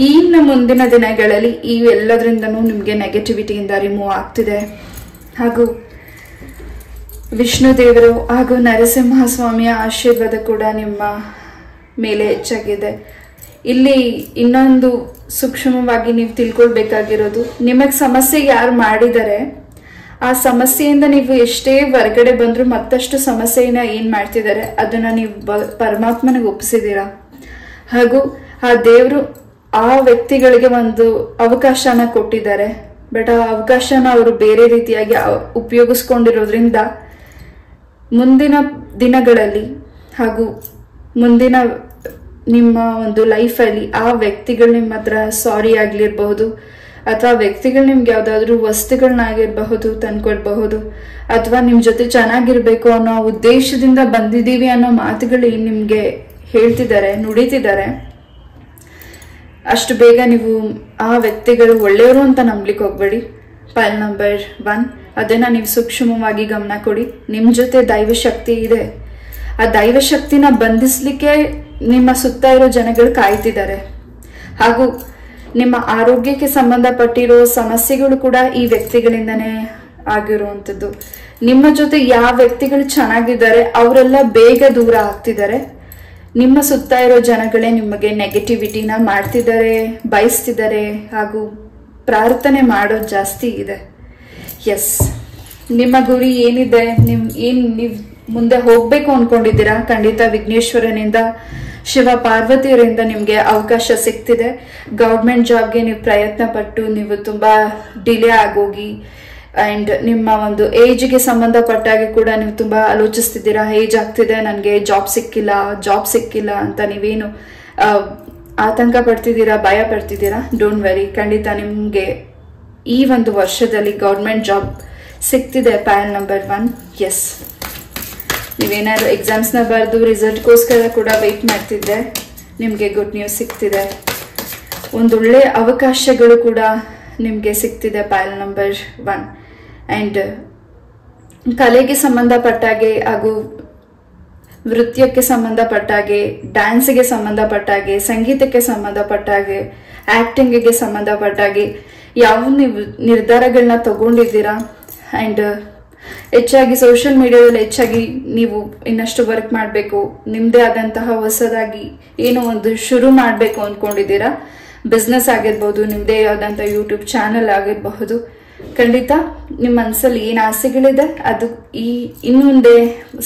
ಇನ್ನು ಮುಂದಿನ ದಿನಗಳಲ್ಲಿ ಈ ಎಲ್ಲದರಿಂದನೂ ನಿಮಗೆ ನೆಗೆಟಿವಿಟಿಯಿಂದ ರಿಮೂವ್ ಆಗ್ತಿದೆ. ಹಾಗೂ ವಿಷ್ಣು ದೇವರು ಹಾಗೂ ನರಸಿಂಹಸ್ವಾಮಿಯ ಆಶೀರ್ವಾದ ಕೂಡ ನಿಮ್ಮ ಮೇಲೆ ಹೆಚ್ಚಾಗಿದೆ. ಇಲ್ಲಿ ಇನ್ನೊಂದು ಸೂಕ್ಷ್ಮವಾಗಿ ನೀವು ತಿಳ್ಕೊಳ್ಬೇಕಾಗಿರೋದು, ನಿಮಗೆ ಸಮಸ್ಯೆ ಯಾರು ಮಾಡಿದರೆ ಆ ಸಮಸ್ಯೆಯಿಂದ ನೀವು ಎಷ್ಟೇ ಹೊರಗಡೆ ಬಂದ್ರು ಮತ್ತಷ್ಟು ಸಮಸ್ಯೆನ ಏನ್ ಮಾಡ್ತಿದ್ದಾರೆ ಅದನ್ನ ನೀವು ಪರಮಾತ್ಮನಿಗೆ ಒಪ್ಪಿಸಿದೀರಾ. ಹಾಗೂ ಆ ದೇವರು ಆ ವ್ಯಕ್ತಿಗಳಿಗೆ ಒಂದು ಅವಕಾಶನ ಕೊಟ್ಟಿದ್ದಾರೆ. ಬಟ್ ಆ ಅವಕಾಶನ ಅವರು ಬೇರೆ ರೀತಿಯಾಗಿ ಉಪಯೋಗಿಸ್ಕೊಂಡಿರೋದ್ರಿಂದ ಮುಂದಿನ ದಿನಗಳಲ್ಲಿ ಹಾಗೂ ಮುಂದಿನ ನಿಮ್ಮ ಒಂದು ಲೈಫಲ್ಲಿ ಆ ವ್ಯಕ್ತಿಗಳು ನಿಮ್ಮ ಹತ್ರ ಸಾರಿ ಆಗ್ಲಿರಬಹುದು, ಅಥವಾ ವ್ಯಕ್ತಿಗಳು ನಿಮ್ಗೆ ಯಾವ್ದಾದ್ರು ವಸ್ತುಗಳನ್ನಾಗಿರಬಹುದು ತಂದ್ಕೊಡ್ಬಹುದು, ಅಥವಾ ನಿಮ್ ಜೊತೆ ಚೆನ್ನಾಗಿರ್ಬೇಕು ಅನ್ನೋ ಉದ್ದೇಶದಿಂದ ಬಂದಿದ್ದೀವಿ ಅನ್ನೋ ಮಾತುಗಳು ನಿಮ್ಗೆ ಹೇಳ್ತಿದ್ದಾರೆ, ನುಡಿತಿದ್ದಾರೆ. ಅಷ್ಟು ಬೇಗ ನೀವು ಆ ವ್ಯಕ್ತಿಗಳು ಒಳ್ಳೆಯವರು ಅಂತ ನಂಬ್ಲಿಕ್ಕೆ ಹೋಗ್ಬೇಡಿ. ಪೈಲ್ ನಂಬರ್ 1 ಅದನ್ನ ನೀವು ಸೂಕ್ಷ್ಮವಾಗಿ ಗಮನ ಕೊಡಿ. ನಿಮ್ ಜೊತೆ ದೈವ ಶಕ್ತಿ ಇದೆ. ಆ ದೈವ ಶಕ್ತಿನ ಬಂಧಿಸ್ಲಿಕ್ಕೆ ನಿಮ್ಮ ಸುತ್ತ ಇರೋ ಜನಗಳು ಕಾಯ್ತಿದ್ದಾರೆ. ಹಾಗೂ ನಿಮ್ಮ ಆರೋಗ್ಯಕ್ಕೆ ಸಂಬಂಧಪಟ್ಟಿರೋ ಸಮಸ್ಯೆಗಳು ಕೂಡ ಈ ವ್ಯಕ್ತಿಗಳಿಂದನೇ ಆಗಿರುವಂಥದ್ದು. ನಿಮ್ಮ ಜೊತೆ ಯಾವ ವ್ಯಕ್ತಿಗಳು ಚೆನ್ನಾಗಿದ್ದಾರೆ ಅವರೆಲ್ಲ ಬೇಗ ದೂರ ಆಗ್ತಿದ್ದಾರೆ. ನಿಮ್ಮ ಸುತ್ತ ಇರೋ ಜನಗಳೇ ನಿಮಗೆ ನೆಗೆಟಿವಿಟಿನ ಮಾಡ್ತಿದ್ದಾರೆ, ಬಯಸ್ತಿದ್ದಾರೆ, ಹಾಗೂ ಪ್ರಾರ್ಥನೆ ಮಾಡೋದು ಜಾಸ್ತಿ ಇದೆ. ಎಸ್, ನಿಮ್ಮ ಗುರಿ ಏನಿದೆ, ನೀವು ಮುಂದೆ ಹೋಗ್ಬೇಕು ಅನ್ಕೊಂಡಿದ್ದೀರಾ, ಖಂಡಿತ ವಿಘ್ನೇಶ್ವರನಿಂದ ಶಿವ ಪಾರ್ವತಿಯರಿಂದ ನಿಮ್ಗೆ ಅವಕಾಶ ಸಿಗ್ತಿದೆ. ಗವರ್ಮೆಂಟ್ ಜಾಬ್ಗೆ ನೀವು ಪ್ರಯತ್ನ ಪಟ್ಟು ನೀವು ತುಂಬಾ ಡಿಲೇ ಆಗೋಗಿ ಅಂಡ್ ನಿಮ್ಮ ಒಂದು ಏಜ್ಗೆ ಸಂಬಂಧಪಟ್ಟಾಗಿ ಕೂಡ ನೀವು ತುಂಬಾ ಆಲೋಚಿಸ್ತಿದ್ದೀರಾ. ಏಜ್ ಆಗ್ತಿದೆ, ನನಗೆ ಜಾಬ್ ಸಿಕ್ಕಿಲ್ಲ ಅಂತ ನೀವೇನು ಆತಂಕ ಪಡ್ತಿದ್ದೀರಾ, ಭಯ ಪಡ್ತಿದ್ದೀರಾ. ಡೋಂಟ್ ವೆರಿ, ಖಂಡಿತ ನಿಮ್ಗೆ ಈ ಒಂದು ವರ್ಷದಲ್ಲಿ ಗವರ್ಮೆಂಟ್ ಜಾಬ್ ಸಿಗ್ತಿದೆ. ಪೈಲ್ ನಂಬರ್ 1. ಎಸ್, ನೀವೇನಾದ್ರು ಎಕ್ಸಾಮ್ಸ್ನ ಬರೆದು ರಿಸಲ್ಟ್ಗೋಸ್ಕರ ಕೂಡ ವೆಯ್ಟ್ ಮಾಡ್ತಿದ್ದೆ, ನಿಮಗೆ ಗುಡ್ ನ್ಯೂಸ್ ಸಿಗ್ತಿದೆ. ಒಂದೊಳ್ಳೆ ಅವಕಾಶಗಳು ಕೂಡ ನಿಮಗೆ ಸಿಗ್ತಿದೆ. ಪೈಲ್ ನಂಬರ್ 1 ಅಂಡ್ ಕಲೆಗೆ ಸಂಬಂಧಪಟ್ಟಾಗೆ ಹಾಗೂ ನೃತ್ಯಕ್ಕೆ ಸಂಬಂಧಪಟ್ಟಾಗೆ, ಡ್ಯಾನ್ಸ್ಗೆ ಸಂಬಂಧಪಟ್ಟಾಗೆ, ಸಂಗೀತಕ್ಕೆ ಸಂಬಂಧಪಟ್ಟಾಗೆ, ಆಕ್ಟಿಂಗ್ಗೆ ಸಂಬಂಧಪಟ್ಟಾಗೆ ಯಾವ ನೀವು ನಿರ್ಧಾರಗಳನ್ನ ತಗೊಂಡಿದ್ದೀರಾ ಅಂಡ್ ಹೆಚ್ಚಾಗಿ ಸೋಷಿಯಲ್ ಮೀಡಿಯಾದಲ್ಲಿ ಹೆಚ್ಚಾಗಿ ನೀವು ಇನ್ನಷ್ಟು ವರ್ಕ್ ಮಾಡಬೇಕು, ನಿಮ್ದೇ ಆದಂತಹ ಹೊಸದಾಗಿ ಏನೋ ಒಂದು ಶುರು ಮಾಡಬೇಕು ಅಂದ್ಕೊಂಡಿದ್ದೀರಾ. ಬಿಸ್ನೆಸ್ ಆಗಿರ್ಬೋದು, ನಿಮ್ದೇ ಆದಂತಹ ಯೂಟ್ಯೂಬ್ ಚಾನೆಲ್ ಆಗಿರಬಹುದು. ಖಂಡಿತ ನಿಮ್ಮ ಮನಸ್ಸಲ್ಲಿ ಏನು ಆಸೆಗಳಿದೆ ಅದು ಇನ್ನೊಂದೇ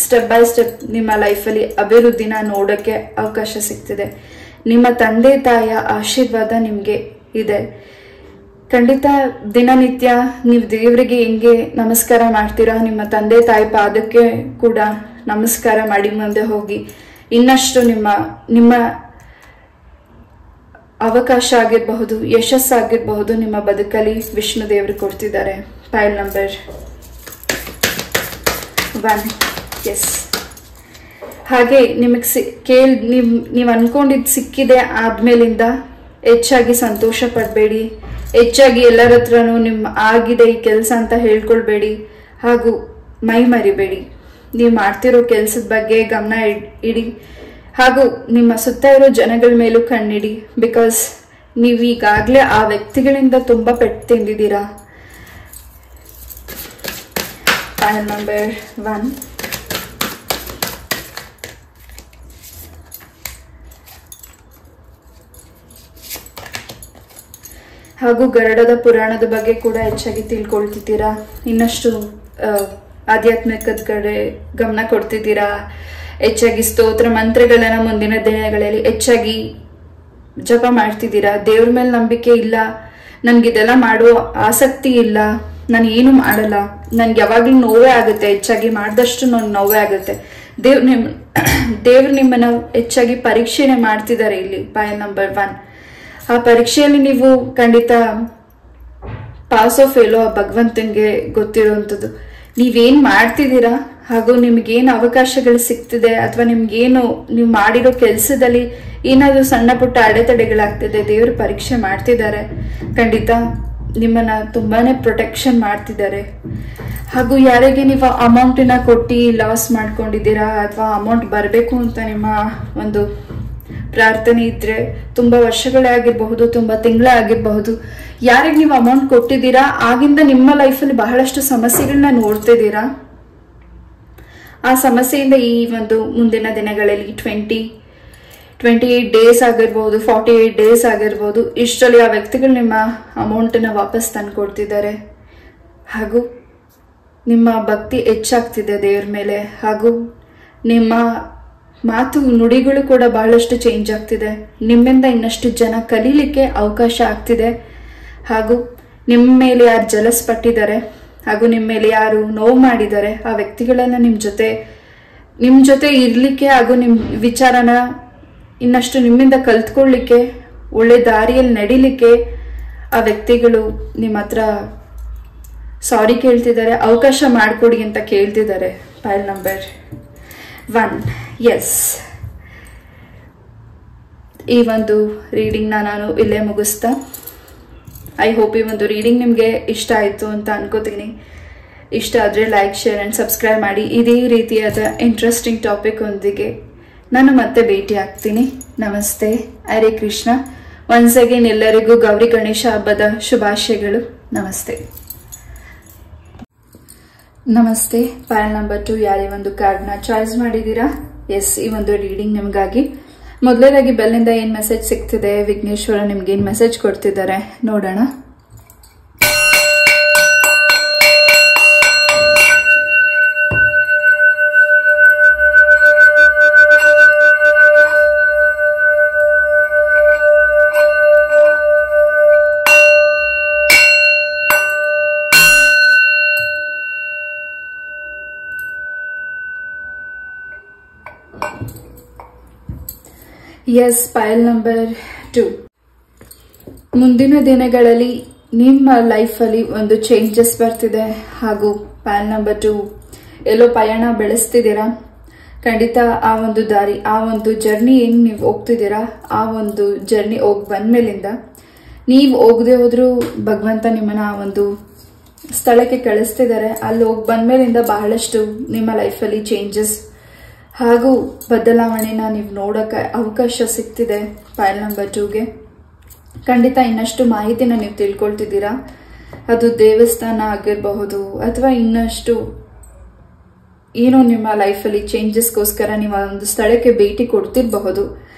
ಸ್ಟೆಪ್ ಬೈ ಸ್ಟೆಪ್ ನಿಮ್ಮ ಲೈಫಲ್ಲಿ ಅಭಿವೃದ್ಧಿನ ನೋಡೋಕ್ಕೆ ಅವಕಾಶ ಸಿಗ್ತಿದೆ. ನಿಮ್ಮ ತಂದೆ ತಾಯಿಯ ಆಶೀರ್ವಾದ ನಿಮಗೆ ಇದೆ. ಖಂಡಿತ ದಿನನಿತ್ಯ ನೀವು ದೇವರಿಗೆ ಹೆಂಗೆ ನಮಸ್ಕಾರ ಮಾಡ್ತೀರಾ, ನಿಮ್ಮ ತಂದೆ ತಾಯಿ ಪಾದಕ್ಕೆ ಕೂಡ ನಮಸ್ಕಾರ ಮಾಡಿ ಮುಂದೆ ಹೋಗಿ ಇನ್ನಷ್ಟು ನಿಮ್ಮ ಅವಕಾಶ ಆಗಿರಬಹುದು, ಯಶಸ್ಸಾಗಿರಬಹುದು ನಿಮ್ಮ ಬದುಕಲ್ಲಿ ವಿಷ್ಣು ದೇವರು ಕೊಡ್ತಿದ್ದಾರೆ. ಪೈಲ್ ನಂಬರ್ 1. ಎಸ್, ಹಾಗೆ ನಿಮಗೆ ನೀವು ಅನ್ಕೊಂಡಿದ್ದು ಸಿಕ್ಕಿದೆ ಆದ್ಮೇಲಿಂದ ಹೆಚ್ಚಾಗಿ ಸಂತೋಷ ಪಡಬೇಡಿ. ಹೆಚ್ಚಾಗಿ ಎಲ್ಲರ ಹತ್ರನೂ ನಿಮ್ಮ ಆಗಿದೆ ಈ ಕೆಲಸ ಅಂತ ಹೇಳ್ಕೊಳ್ಬೇಡಿ. ಹಾಗೂ ಮೈ ಮರಿಬೇಡಿ. ನೀವು ಮಾಡ್ತಿರೋ ಕೆಲಸದ ಬಗ್ಗೆ ಗಮನ ಇಡಿ. ಹಾಗೂ ನಿಮ್ಮ ಸುತ್ತ ಇರೋ ಜನಗಳ ಮೇಲೂ ಕಣ್ಣಿಡಿ. ಬಿಕಾಸ್ ನೀವು ಈಗಾಗಲೇ ಆ ವ್ಯಕ್ತಿಗಳಿಂದ ತುಂಬಾ ಪೆಟ್ಟು ತಿಂದಿದ್ದೀರಾ. ಪೈಲ್ ನಂಬರ್ 1. ಹಾಗೂ ಗರುಡದ ಪುರಾಣದ ಬಗ್ಗೆ ಕೂಡ ಹೆಚ್ಚಾಗಿ ತಿಳ್ಕೊಳ್ತಿದ್ದೀರಾ. ಇನ್ನಷ್ಟು ಆಧ್ಯಾತ್ಮಿಕದ ಕಡೆ ಗಮನ ಕೊಡ್ತಿದ್ದೀರಾ. ಹೆಚ್ಚಾಗಿ ಸ್ತೋತ್ರ ಮಂತ್ರಗಳನ್ನ ಮುಂದಿನ ದಿನಗಳಲ್ಲಿ ಹೆಚ್ಚಾಗಿ ಜಪ ಮಾಡ್ತಿದ್ದೀರಾ. ದೇವ್ರ ಮೇಲೆ ನಂಬಿಕೆ ಇಲ್ಲ, ನನ್ಗಿದೆಲ್ಲ ಮಾಡುವ ಆಸಕ್ತಿ ಇಲ್ಲ, ನಾನು ಏನು ಮಾಡಲ್ಲ, ನನ್ಗೆ ಯಾವಾಗ್ಲೂ ನೋವೇ ಆಗುತ್ತೆ, ಹೆಚ್ಚಾಗಿ ಮಾಡಿದಷ್ಟು ನನ್ಗೆ ನೋವೇ ಆಗುತ್ತೆ. ದೇವ್ರು ನಿಮ್ಮನ್ನ ಹೆಚ್ಚಾಗಿ ಪರೀಕ್ಷೆನೆ ಮಾಡ್ತಿದ್ದಾರೆ ಇಲ್ಲಿ ಪಾಯಲ್ ನಂಬರ್ 1. ಆ ಪರೀಕ್ಷೆಯಲ್ಲಿ ನೀವು ಖಂಡಿತ ಪಾಸ್ ಆಫ್ ಫೇಲೋ ಆ ಭಗವಂತನ್ಗೆ ಗೊತ್ತಿರುವಂಥದ್ದು. ನೀವೇನ್ ಮಾಡ್ತಿದ್ದೀರಾ ಹಾಗೂ ನಿಮ್ಗೇನು ಅವಕಾಶಗಳು ಸಿಗ್ತಿದೆ ಅಥವಾ ನಿಮ್ಗೇನು ನೀವು ಮಾಡಿರೋ ಕೆಲಸದಲ್ಲಿ ಏನಾದ್ರೂ ಸಣ್ಣ ಪುಟ್ಟ ಅಡೆತಡೆಗಳಾಗ್ತಿದೆ, ದೇವ್ರ ಪರೀಕ್ಷೆ ಮಾಡ್ತಿದ್ದಾರೆ. ಖಂಡಿತ ನಿಮ್ಮನ್ನ ತುಂಬಾನೇ ಪ್ರೊಟೆಕ್ಷನ್ ಮಾಡ್ತಿದ್ದಾರೆ. ಹಾಗೂ ಯಾರಿಗೆ ನೀವು ಅಮೌಂಟಿನ ಕೊಟ್ಟು ಲಾಸ್ ಮಾಡ್ಕೊಂಡಿದ್ದೀರಾ ಅಥವಾ ಅಮೌಂಟ್ ಬರಬೇಕು ಅಂತ ನಿಮ್ಮ ಒಂದು ಪ್ರಾರ್ಥನೆ ಇದ್ರೆ, ತುಂಬಾ ವರ್ಷಗಳೇ ಆಗಿರಬಹುದು, ತುಂಬಾ ತಿಂಗಳೇ ಆಗಿರಬಹುದು, ಯಾರಿಗೆ ನೀವು ಅಮೌಂಟ್ ಕೊಟ್ಟಿದ್ದೀರಾ ಆಗಿಂದ ನಿಮ್ಮ ಲೈಫಲ್ಲಿ ಬಹಳಷ್ಟು ಸಮಸ್ಯೆಗಳನ್ನ ನೋಡ್ತಿದ್ದೀರಾ. ಆ ಸಮಸ್ಯೆಯಿಂದ ಈ ಒಂದು ಮುಂದಿನ ದಿನಗಳಲ್ಲಿ 28 ಡೇಸ್ ಆಗಿರ್ಬೋದು, 48 ಡೇಸ್ ಆಗಿರ್ಬೋದು, ಇಷ್ಟರಲ್ಲಿ ಆ ವ್ಯಕ್ತಿಗಳು ನಿಮ್ಮ ಅಮೌಂಟನ್ನ ವಾಪಸ್ ತಂದು ಕೊಡ್ತಿದ್ದಾರೆ. ಹಾಗೂ ನಿಮ್ಮ ಭಕ್ತಿ ಹೆಚ್ಚಾಗ್ತಿದೆ ದೇವ್ರ ಮೇಲೆ, ಹಾಗೂ ನಿಮ್ಮ ಮಾತು ನುಡಿಗಳು ಕೂಡ ಬಹಳಷ್ಟು ಚೇಂಜ್ ಆಗ್ತಿದೆ. ನಿಮ್ಮಿಂದ ಇನ್ನಷ್ಟು ಜನ ಕಲೀಲಿಕ್ಕೆ ಅವಕಾಶ ಆಗ್ತಿದೆ. ಹಾಗೂ ನಿಮ್ಮ ಮೇಲೆ ಯಾರು ಜಲಸ್ ಪಟ್ಟಿದ್ದಾರೆ ಹಾಗೂ ನಿಮ್ಮ ಮೇಲೆ ಯಾರು ನೋವು ಮಾಡಿದ್ದಾರೆ ಆ ವ್ಯಕ್ತಿಗಳೆಲ್ಲ ನಿಮ್ಮ ಜೊತೆ ಇರ್ಲಿಕ್ಕೆ ಹಾಗೂ ನಿಮ್ಮ ವಿಚಾರನ ಇನ್ನಷ್ಟು ನಿಮ್ಮಿಂದ ಕಲ್ತ್ಕೊಳ್ಳಿಕ್ಕೆ, ಒಳ್ಳೆ ದಾರಿಯಲ್ಲಿ ನಡಿಲಿಕ್ಕೆ ಆ ವ್ಯಕ್ತಿಗಳು ನಿಮ್ಮ ಹತ್ರ ಸಾರಿ ಕೇಳ್ತಿದ್ದಾರೆ, ಅವಕಾಶ ಮಾಡಿಕೊಡಿ ಅಂತ ಕೇಳ್ತಿದ್ದಾರೆ. File number 1. ಎಸ್, ಈ ಒಂದು ರೀಡಿಂಗ್ನ ನಾನು ಇಲ್ಲೇ ಮುಗಿಸ್ತಾ, ಐ ಹೋಪ್ ಈ ಒಂದು ರೀಡಿಂಗ್ ನಿಮಗೆ ಇಷ್ಟ ಆಯಿತು ಅಂತ ಅನ್ಕೋತೀನಿ. ಇಷ್ಟ ಆದರೆ ಲೈಕ್, ಶೇರ್ ಆ್ಯಂಡ್ ಸಬ್ಸ್ಕ್ರೈಬ್ ಮಾಡಿ. ಇದೇ ರೀತಿಯಾದ ಇಂಟ್ರೆಸ್ಟಿಂಗ್ ಟಾಪಿಕ್ ಒಂದಿಗೆ ನಾನು ಮತ್ತೆ ಭೇಟಿ ಆಗ್ತೀನಿ. ನಮಸ್ತೆ, ಹರೇ ಕೃಷ್ಣ. ಒನ್ಸ್ ಅಗೇನ್ ಎಲ್ಲರಿಗೂ ಗೌರಿ ಗಣೇಶ ಹಬ್ಬದ ಶುಭಾಶಯಗಳು. ನಮಸ್ತೆ. ನಮಸ್ತೆ. ಫೈಲ್ ನಂಬರ್ 2 ಯಾರೇ ಒಂದು ಕಾರ್ಡ್ನ ಚಾಯ್ಸ್ ಮಾಡಿದ್ದೀರಾ? ಎಸ್, ಈ ಒಂದು ರೀಡಿಂಗ್ ನಿಮಗಾಗಿ. ಮೊದಲನೇದಾಗಿ ಬೆಲ್ಲಿಂದ ಏನ್ ಮೆಸೇಜ್ ಸಿಗ್ತಿದೆ, ವಿಘ್ನೇಶ್ವರ ನಿಮ್ಗೆ ಏನ್ ಮೆಸೇಜ್ ಕೊಡ್ತಿದ್ದಾರೆ ನೋಡೋಣ. Yes, file number 2. ಮುಂದಿನ ದಿನಗಳಲ್ಲಿ ನಿಮ್ಮ ಲೈಫಲ್ಲಿ ಒಂದು ಚೇಂಜಸ್ ಬರ್ತಿದೆ. ಹಾಗೂ ಫೈಲ್ ನಂಬರ್ 2 ಎಲ್ಲೋ ಪಯಣ ಬೆಳೆಸ್ತಿದ್ದೀರಾ. ಖಂಡಿತ ಆ ಒಂದು ದಾರಿ, ಆ ಒಂದು ಜರ್ನಿ ಏನು ನೀವು ಹೋಗ್ತಿದ್ದೀರಾ, ಆ ಒಂದು ಜರ್ನಿ ಹೋಗಿ ಬಂದ್ಮೇಲಿಂದ ನೀವು ಹೋಗದೆ ಹೋದ್ರೂ ಭಗವಂತ ನಿಮ್ಮನ್ನ ಆ ಒಂದು ಸ್ಥಳಕ್ಕೆ ಕಳಿಸ್ತಿದ್ದಾರೆ. ಅಲ್ಲಿ ಹೋಗಿ ಬಂದ್ಮೇಲಿಂದ ಬಹಳಷ್ಟು ನಿಮ್ಮ ಲೈಫಲ್ಲಿ ಚೇಂಜಸ್ ಹಾಗೂ ಬದಲಾವಣೆನ ನೀವು ನೋಡೋಕೆ ಅವಕಾಶ ಸಿಗ್ತಿದೆ. ಫೈಲ್ ನಂಬರ್ 2ಗೆ ಖಂಡಿತ ಇನ್ನಷ್ಟು ಮಾಹಿತಿನ ನೀವು ತಿಳ್ಕೊಳ್ತಿದ್ದೀರಾ. ಅದು ದೇವಸ್ಥಾನ ಆಗಿರಬಹುದು ಅಥವಾ ಇನ್ನಷ್ಟು ಏನೋ ನಿಮ್ಮ ಲೈಫಲ್ಲಿ ಚೇಂಜಸ್ಗೋಸ್ಕರ ನೀವು ಒಂದು ಸ್ಥಳಕ್ಕೆ ಭೇಟಿ ಕೊಡ್ತಿರಬಹುದು,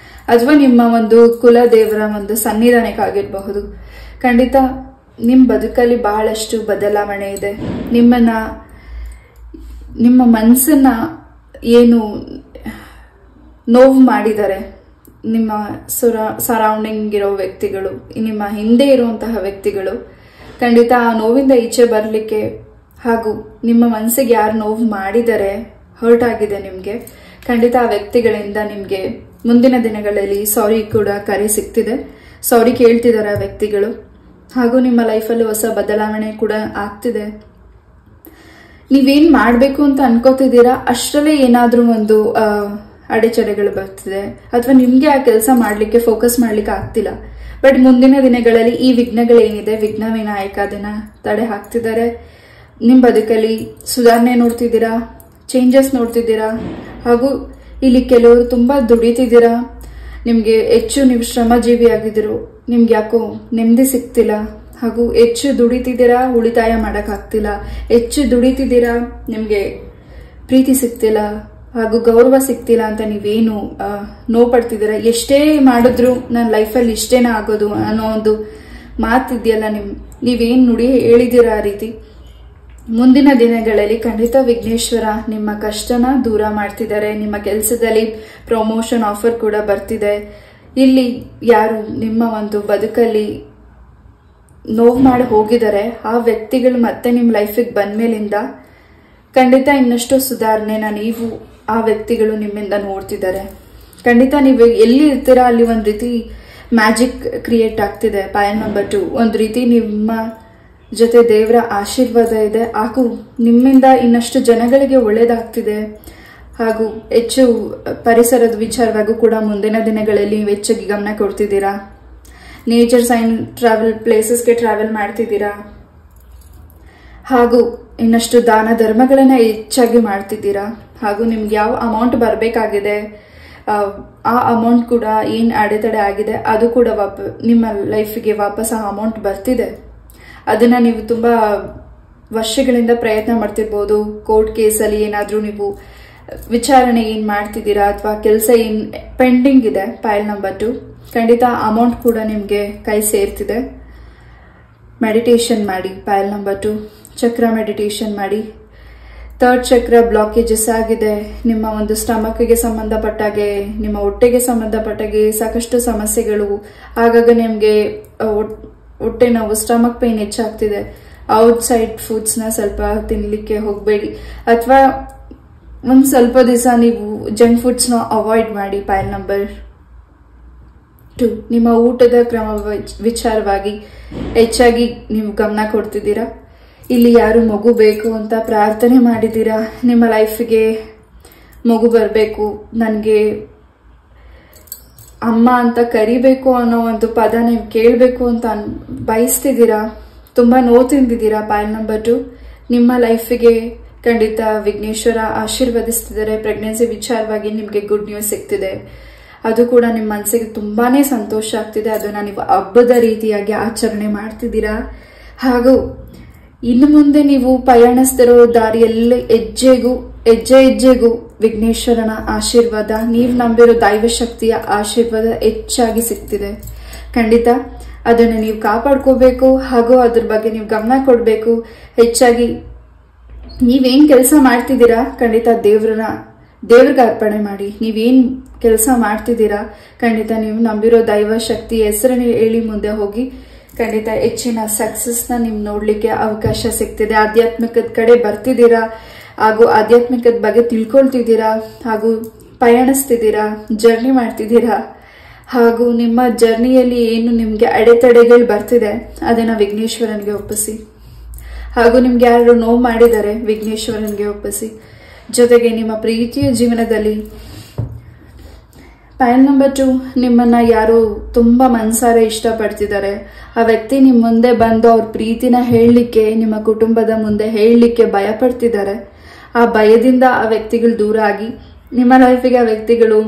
ಅಥವಾ ನಿಮ್ಮ ಒಂದು ಕುಲ ದೇವರ ಒಂದು ಸನ್ನಿಧಾನಕ್ಕಾಗಿರಬಹುದು. ಖಂಡಿತ ನಿಮ್ಮ ಬದುಕಲ್ಲಿ ಬಹಳಷ್ಟು ಬದಲಾವಣೆ ಇದೆ. ನಿಮ್ಮ ಮನಸ್ಸನ್ನ ಏನು ನೋವು ಮಾಡಿದ್ದಾರೆ ನಿಮ್ಮ ಸರೌಂಡಿಂಗ್ ಇರೋ ವ್ಯಕ್ತಿಗಳು, ನಿಮ್ಮ ಹಿಂದೆ ಇರುವಂತಹ ವ್ಯಕ್ತಿಗಳು, ಖಂಡಿತ ಆ ನೋವಿಂದ ಈಚೆ ಬರಲಿಕ್ಕೆ ಹಾಗೂ ನಿಮ್ಮ ಮನಸ್ಸಿಗೆ ಯಾರು ನೋವು ಮಾಡಿದ್ದಾರೆ, ಹರ್ಟ್ ಆಗಿದೆ ನಿಮಗೆ, ಖಂಡಿತ ಆ ವ್ಯಕ್ತಿಗಳಿಂದ ನಿಮಗೆ ಮುಂದಿನ ದಿನಗಳಲ್ಲಿ ಸಾರಿ ಕೂಡ ಕರೆ ಸಿಗ್ತಿದೆ. ಸಾರಿ ಕೇಳ್ತಿದ್ದಾರೆ ಆ ವ್ಯಕ್ತಿಗಳು. ಹಾಗೂ ನಿಮ್ಮ ಲೈಫಲ್ಲಿ ಹೊಸ ಬದಲಾವಣೆ ಕೂಡ ಆಗ್ತಿದೆ. ನೀವೇನ್ ಮಾಡ್ಬೇಕು ಅಂತ ಅನ್ಕೋತಿದ್ದೀರಾ ಅಷ್ಟರಲ್ಲೇ ಏನಾದ್ರೂ ಒಂದು ಅಡೆಚಡೆಗಳು ಬರ್ತಿದೆ, ಅಥವಾ ನಿಮ್ಗೆ ಆ ಕೆಲಸ ಮಾಡ್ಲಿಕ್ಕೆ ಫೋಕಸ್ ಮಾಡ್ಲಿಕ್ಕೆ ಆಗ್ತಿಲ್ಲ. ಬಟ್ ಮುಂದಿನ ದಿನಗಳಲ್ಲಿ ಈ ವಿಘ್ನಗಳೇನಿದೆ, ವಿಘ್ನ ವಿನಾಯಕ ಅದನ್ನ ತಡೆ ಹಾಕ್ತಿದ್ದಾರೆ. ನಿಮ್ ಬದುಕಲ್ಲಿ ಸುಧಾರಣೆ ನೋಡ್ತಿದ್ದೀರಾ, ಚೇಂಜಸ್ ನೋಡ್ತಿದ್ದೀರಾ. ಹಾಗೂ ಇಲ್ಲಿ ಕೆಲವರು ತುಂಬಾ ದುಡಿತಿದ್ದೀರಾ. ನಿಮ್ಗೆ ಹೆಚ್ಚು ನೀವು ಶ್ರಮಜೀವಿ ಆಗಿದ್ರು, ನಿಮ್ಗೆ ಯಾಕೋ ನೆಮ್ಮದಿ ಸಿಗ್ತಿಲ್ಲ. ಹಾಗೂ ಹೆಚ್ಚು ದುಡಿತಿದ್ದೀರಾ, ಉಳಿತಾಯ ಮಾಡಕ್ ಆಗ್ತಿಲ್ಲ. ಹೆಚ್ಚು ದುಡಿತಿದ್ದೀರಾ, ನಿಮ್ಗೆ ಪ್ರೀತಿ ಸಿಗ್ತಿಲ್ಲ ಹಾಗೂ ಗೌರವ ಸಿಗ್ತಿಲ್ಲ ಅಂತ ನೀವೇನು ನೋವು ಪಡ್ತಿದ್ದೀರಾ. ಎಷ್ಟೇ ಮಾಡಿದ್ರು ನನ್ನ ಲೈಫಲ್ಲಿ ಇಷ್ಟೇನ ಆಗೋದು ಅನ್ನೋ ಒಂದು ಮಾತಿದೆಯಲ್ಲ, ನೀವೇನ್ ನುಡಿ ಹೇಳಿದ್ದೀರಾ ಆ ರೀತಿ, ಮುಂದಿನ ದಿನಗಳಲ್ಲಿ ಖಂಡಿತ ವಿಘ್ನೇಶ್ವರ ನಿಮ್ಮ ಕಷ್ಟನ ದೂರ ಮಾಡ್ತಿದ್ದಾರೆ. ನಿಮ್ಮ ಕೆಲಸದಲ್ಲಿ ಪ್ರಮೋಷನ್ ಆಫರ್ ಕೂಡ ಬರ್ತಿದೆ. ಇಲ್ಲಿ ಯಾರು ನಿಮ್ಮ ಒಂದು ಬದುಕಲ್ಲಿ ನೋವು ಮಾಡಿ ಹೋಗಿದ್ದಾರೆ ಆ ವ್ಯಕ್ತಿಗಳು ಮತ್ತೆ ನಿಮ್ಮ ಲೈಫಿಗೆ ಬಂದ್ಮೇಲಿಂದ ಖಂಡಿತ ಇನ್ನಷ್ಟು ಸುಧಾರಣೆನ ನೀವು ಆ ವ್ಯಕ್ತಿಗಳು ನಿಮ್ಮಿಂದ ನೋಡ್ತಿದ್ದಾರೆ. ಖಂಡಿತ ನೀವು ಎಲ್ಲಿ ಇರ್ತೀರಾ ಅಲ್ಲಿ ಒಂದು ರೀತಿ ಮ್ಯಾಜಿಕ್ ಕ್ರಿಯೇಟ್ ಆಗ್ತಿದೆ. ಪಾಯಲ್ ನಂಬರ್ 2 ಒಂದು ರೀತಿ ನಿಮ್ಮ ಜೊತೆ ದೇವರ ಆಶೀರ್ವಾದ ಇದೆ ಹಾಗೂ ನಿಮ್ಮಿಂದ ಇನ್ನಷ್ಟು ಜನಗಳಿಗೆ ಒಳ್ಳೇದಾಗ್ತಿದೆ. ಹಾಗೂ ಹೆಚ್ಚು ಪರಿಸರದ ವಿಚಾರವಾಗೂ ಕೂಡ ಮುಂದಿನ ದಿನಗಳಲ್ಲಿ ನೀವು ಹೆಚ್ಚಾಗಿ ಗಮನ ಕೊಡ್ತಿದ್ದೀರಾ. ನೇಚರ್ ಸೈನ್ ಟ್ರಾವೆಲ್ ಪ್ಲೇಸಸ್ಗೆ ಟ್ರಾವೆಲ್ ಮಾಡ್ತಿದ್ದೀರಾ ಹಾಗೂ ಇನ್ನಷ್ಟು ದಾನ ಧರ್ಮಗಳನ್ನ ಹೆಚ್ಚಾಗಿ ಮಾಡ್ತಿದ್ದೀರಾ. ಹಾಗೂ ನಿಮ್ಗೆ ಯಾವ ಅಮೌಂಟ್ ಬರಬೇಕಾಗಿದೆ ಆ ಅಮೌಂಟ್ ಕೂಡ ಏನು ಅಡೆತಡೆ ಆಗಿದೆ ಅದು ಕೂಡ ನಿಮ್ಮ ಲೈಫಿಗೆ ವಾಪಸ್ ಆ ಅಮೌಂಟ್ ಬರ್ತಿದೆ. ಅದನ್ನ ನೀವು ತುಂಬಾ ವರ್ಷಗಳಿಂದ ಪ್ರಯತ್ನ ಮಾಡ್ತಿರ್ಬೋದು. ಕೋರ್ಟ್ ಕೇಸಲ್ಲಿ ಏನಾದ್ರೂ ನೀವು ವಿಚಾರಣೆ ಏನ್ ಮಾಡ್ತಿದ್ದೀರಾ ಅಥವಾ ಕೆಲಸ ಏನ್ ಪೆಂಡಿಂಗ್ ಇದೆ ಪಾಯಲ್ ನಂಬರ್ 2 ಖಂಡಿತ ಅಮೌಂಟ್ ಕೂಡ ನಿಮ್ಗೆ ಕೈ ಸೇರ್ತಿದೆ. ಮೆಡಿಟೇಷನ್ ಮಾಡಿ ಪಾಯಲ್ ನಂಬರ್ 2 ಚಕ್ರ ಮೆಡಿಟೇಷನ್ ಮಾಡಿ. 3rd ಚಕ್ರ ಬ್ಲಾಕೇಜಸ್ ಆಗಿದೆ. ನಿಮ್ಮ ಒಂದು ಸ್ಟಮಕ್ಗೆ ಸಂಬಂಧಪಟ್ಟಾಗೆ ನಿಮ್ಮ ಹೊಟ್ಟೆಗೆ ಸಂಬಂಧಪಟ್ಟಾಗೆ ಸಾಕಷ್ಟು ಸಮಸ್ಯೆಗಳು. ಆಗಾಗ ನಿಮ್ಗೆ ಹೊಟ್ಟೆ ನೋವು ಸ್ಟಮಕ್ ಪೇನ್ ಹೆಚ್ಚಾಗ್ತಿದೆ. ಔಟ್ಸೈಡ್ ಫುಡ್ಸ್ ನ ಸ್ವಲ್ಪ ತಿನ್ಲಿಕ್ಕೆ ಹೋಗಬೇಡಿ ಅಥವಾ ಒಂದ್ ಸ್ವಲ್ಪ ದಿವಸ ನೀವು ಜಂಕ್ ಫುಡ್ಸ್ ನ ಅವಾಯ್ಡ್ ಮಾಡಿ. ಪಾಯಲ್ ನಂಬರ್ 2 ನಿಮ್ಮ ಊಟದ ಕ್ರಮ ವಿಚಾರವಾಗಿ ಹೆಚ್ಚಾಗಿ ನೀವು ಗಮನ ಕೊಡ್ತಿದ್ದೀರಾ. ಇಲ್ಲಿ ಯಾರು ಮಗು ಬೇಕು ಅಂತ ಪ್ರಾರ್ಥನೆ ಮಾಡಿದ್ದೀರಾ. ನಿಮ್ಮ ಲೈಫಿಗೆ ಮಗು ಬರಬೇಕು, ನನಗೆ ಅಮ್ಮ ಅಂತ ಕರಿಬೇಕು ಅನ್ನೋ ಒಂದು ಪದ ನೀವು ಕೇಳಬೇಕು ಅಂತ ಬಯಸ್ತಿದ್ದೀರಾ. ತುಂಬಾ ನೋವು ತಿಂದಿದ್ದೀರಾ. ಪಾಯಲ್ ನಂಬರ್ 2 ನಿಮ್ಮ ಲೈಫಿಗೆ ಖಂಡಿತ ವಿಘ್ನೇಶ್ವರ ಆಶೀರ್ವದಿಸ್ತಿದ್ದಾರೆ. ಪ್ರೆಗ್ನೆನ್ಸಿ ವಿಚಾರವಾಗಿ ನಿಮಗೆ ಗುಡ್ ನ್ಯೂಸ್ ಸಿಗ್ತಿದೆ. ಅದು ಕೂಡ ನಿಮ್ಮ ಮನಸ್ಸಿಗೆ ತುಂಬಾನೇ ಸಂತೋಷ ಆಗ್ತಿದೆ. ಅದನ್ನ ನೀವು ಹಬ್ಬದ ರೀತಿಯಾಗಿ ಆಚರಣೆ ಮಾಡ್ತಿದ್ದೀರಾ. ಹಾಗೂ ಇನ್ನು ಮುಂದೆ ನೀವು ಪಯಣಿಸ್ತಿರೋ ದಾರಿಯಲ್ಲಿ ಹೆಜ್ಜೆಗೂ ವಿಘ್ನೇಶ್ವರನ ಆಶೀರ್ವಾದ, ನೀವು ನಂಬಿರೋ ದೈವ ಶಕ್ತಿಯ ಆಶೀರ್ವಾದ ಹೆಚ್ಚಾಗಿ ಸಿಗ್ತಿದೆ. ಖಂಡಿತ ಅದನ್ನ ನೀವು ಕಾಪಾಡ್ಕೋಬೇಕು ಹಾಗೂ ಅದ್ರ ಬಗ್ಗೆ ನೀವು ಗಮನ ಕೊಡ್ಬೇಕು. ಹೆಚ್ಚಾಗಿ ನೀವೇನ್ ಕೆಲಸ ಮಾಡ್ತಿದ್ದೀರಾ ಖಂಡಿತ ದೇವ್ರಿಗೆ ಅರ್ಪಣೆ ಮಾಡಿ. ನೀವೇನ್ ಕೆಲಸ ಮಾಡ್ತಿದ್ದೀರಾ ಖಂಡಿತ ನೀವು ನಂಬಿರೋ ದೈವ ಶಕ್ತಿ ಹೆಸರನ್ನು ಹೇಳಿ ಮುಂದೆ ಹೋಗಿ. ಖಂಡಿತ ಹೆಚ್ಚಿನ ಸಕ್ಸಸ್ ನ ನಿಮ್ ನೋಡ್ಲಿಕ್ಕೆ ಅವಕಾಶ ಸಿಗ್ತಿದೆ. ಆಧ್ಯಾತ್ಮಿಕದ ಕಡೆ ಬರ್ತಿದ್ದೀರಾ ಹಾಗೂ ಆಧ್ಯಾತ್ಮಿಕದ ಬಗ್ಗೆ ತಿಳ್ಕೊಳ್ತಿದ್ದೀರಾ ಹಾಗೂ ಪಯಣಿಸ್ತಿದ್ದೀರಾ, ಜರ್ನಿ ಮಾಡ್ತಿದ್ದೀರಾ. ಹಾಗೂ ನಿಮ್ಮ ಜರ್ನಿಯಲ್ಲಿ ಏನು ನಿಮ್ಗೆ ಅಡೆತಡೆಗಳು ಬರ್ತಿದೆ ಅದನ್ನ ವಿಘ್ನೇಶ್ವರನ್ಗೆ ಒಪ್ಪಿಸಿ. ಹಾಗೂ ನಿಮ್ಗೆ ಯಾರು ನೋವು ಮಾಡಿದ್ದಾರೆ ವಿಘ್ನೇಶ್ವರನ್ಗೆ ಒಪ್ಪಿಸಿ. ಜೊತೆಗೆ ನಿಮ್ಮ ಪ್ರೀತಿಯ ಜೀವನದಲ್ಲಿ ಪಾಯಲ್ ನಂಬರ್ 2 ನಿಮ್ಮನ್ನ ಯಾರು ತುಂಬಾ ಮನಸಾರೆ ಇಷ್ಟಪಡ್ತಿದ್ದಾರೆ. ಆ ವ್ಯಕ್ತಿ ನಿಮ್ ಮುಂದೆ ಬಂದು ಅವ್ರ ಪ್ರೀತಿನ ಹೇಳಲಿಕ್ಕೆ, ನಿಮ್ಮ ಕುಟುಂಬದ ಮುಂದೆ ಹೇಳಲಿಕ್ಕೆ ಭಯ ಪಡ್ತಿದ್ದಾರೆ. ಆ ಭಯದಿಂದ ಆ ವ್ಯಕ್ತಿಗಳು ದೂರ ಆಗಿ ನಿಮ್ಮ ಲೈಫಿಗೆ ಆ ವ್ಯಕ್ತಿಗಳು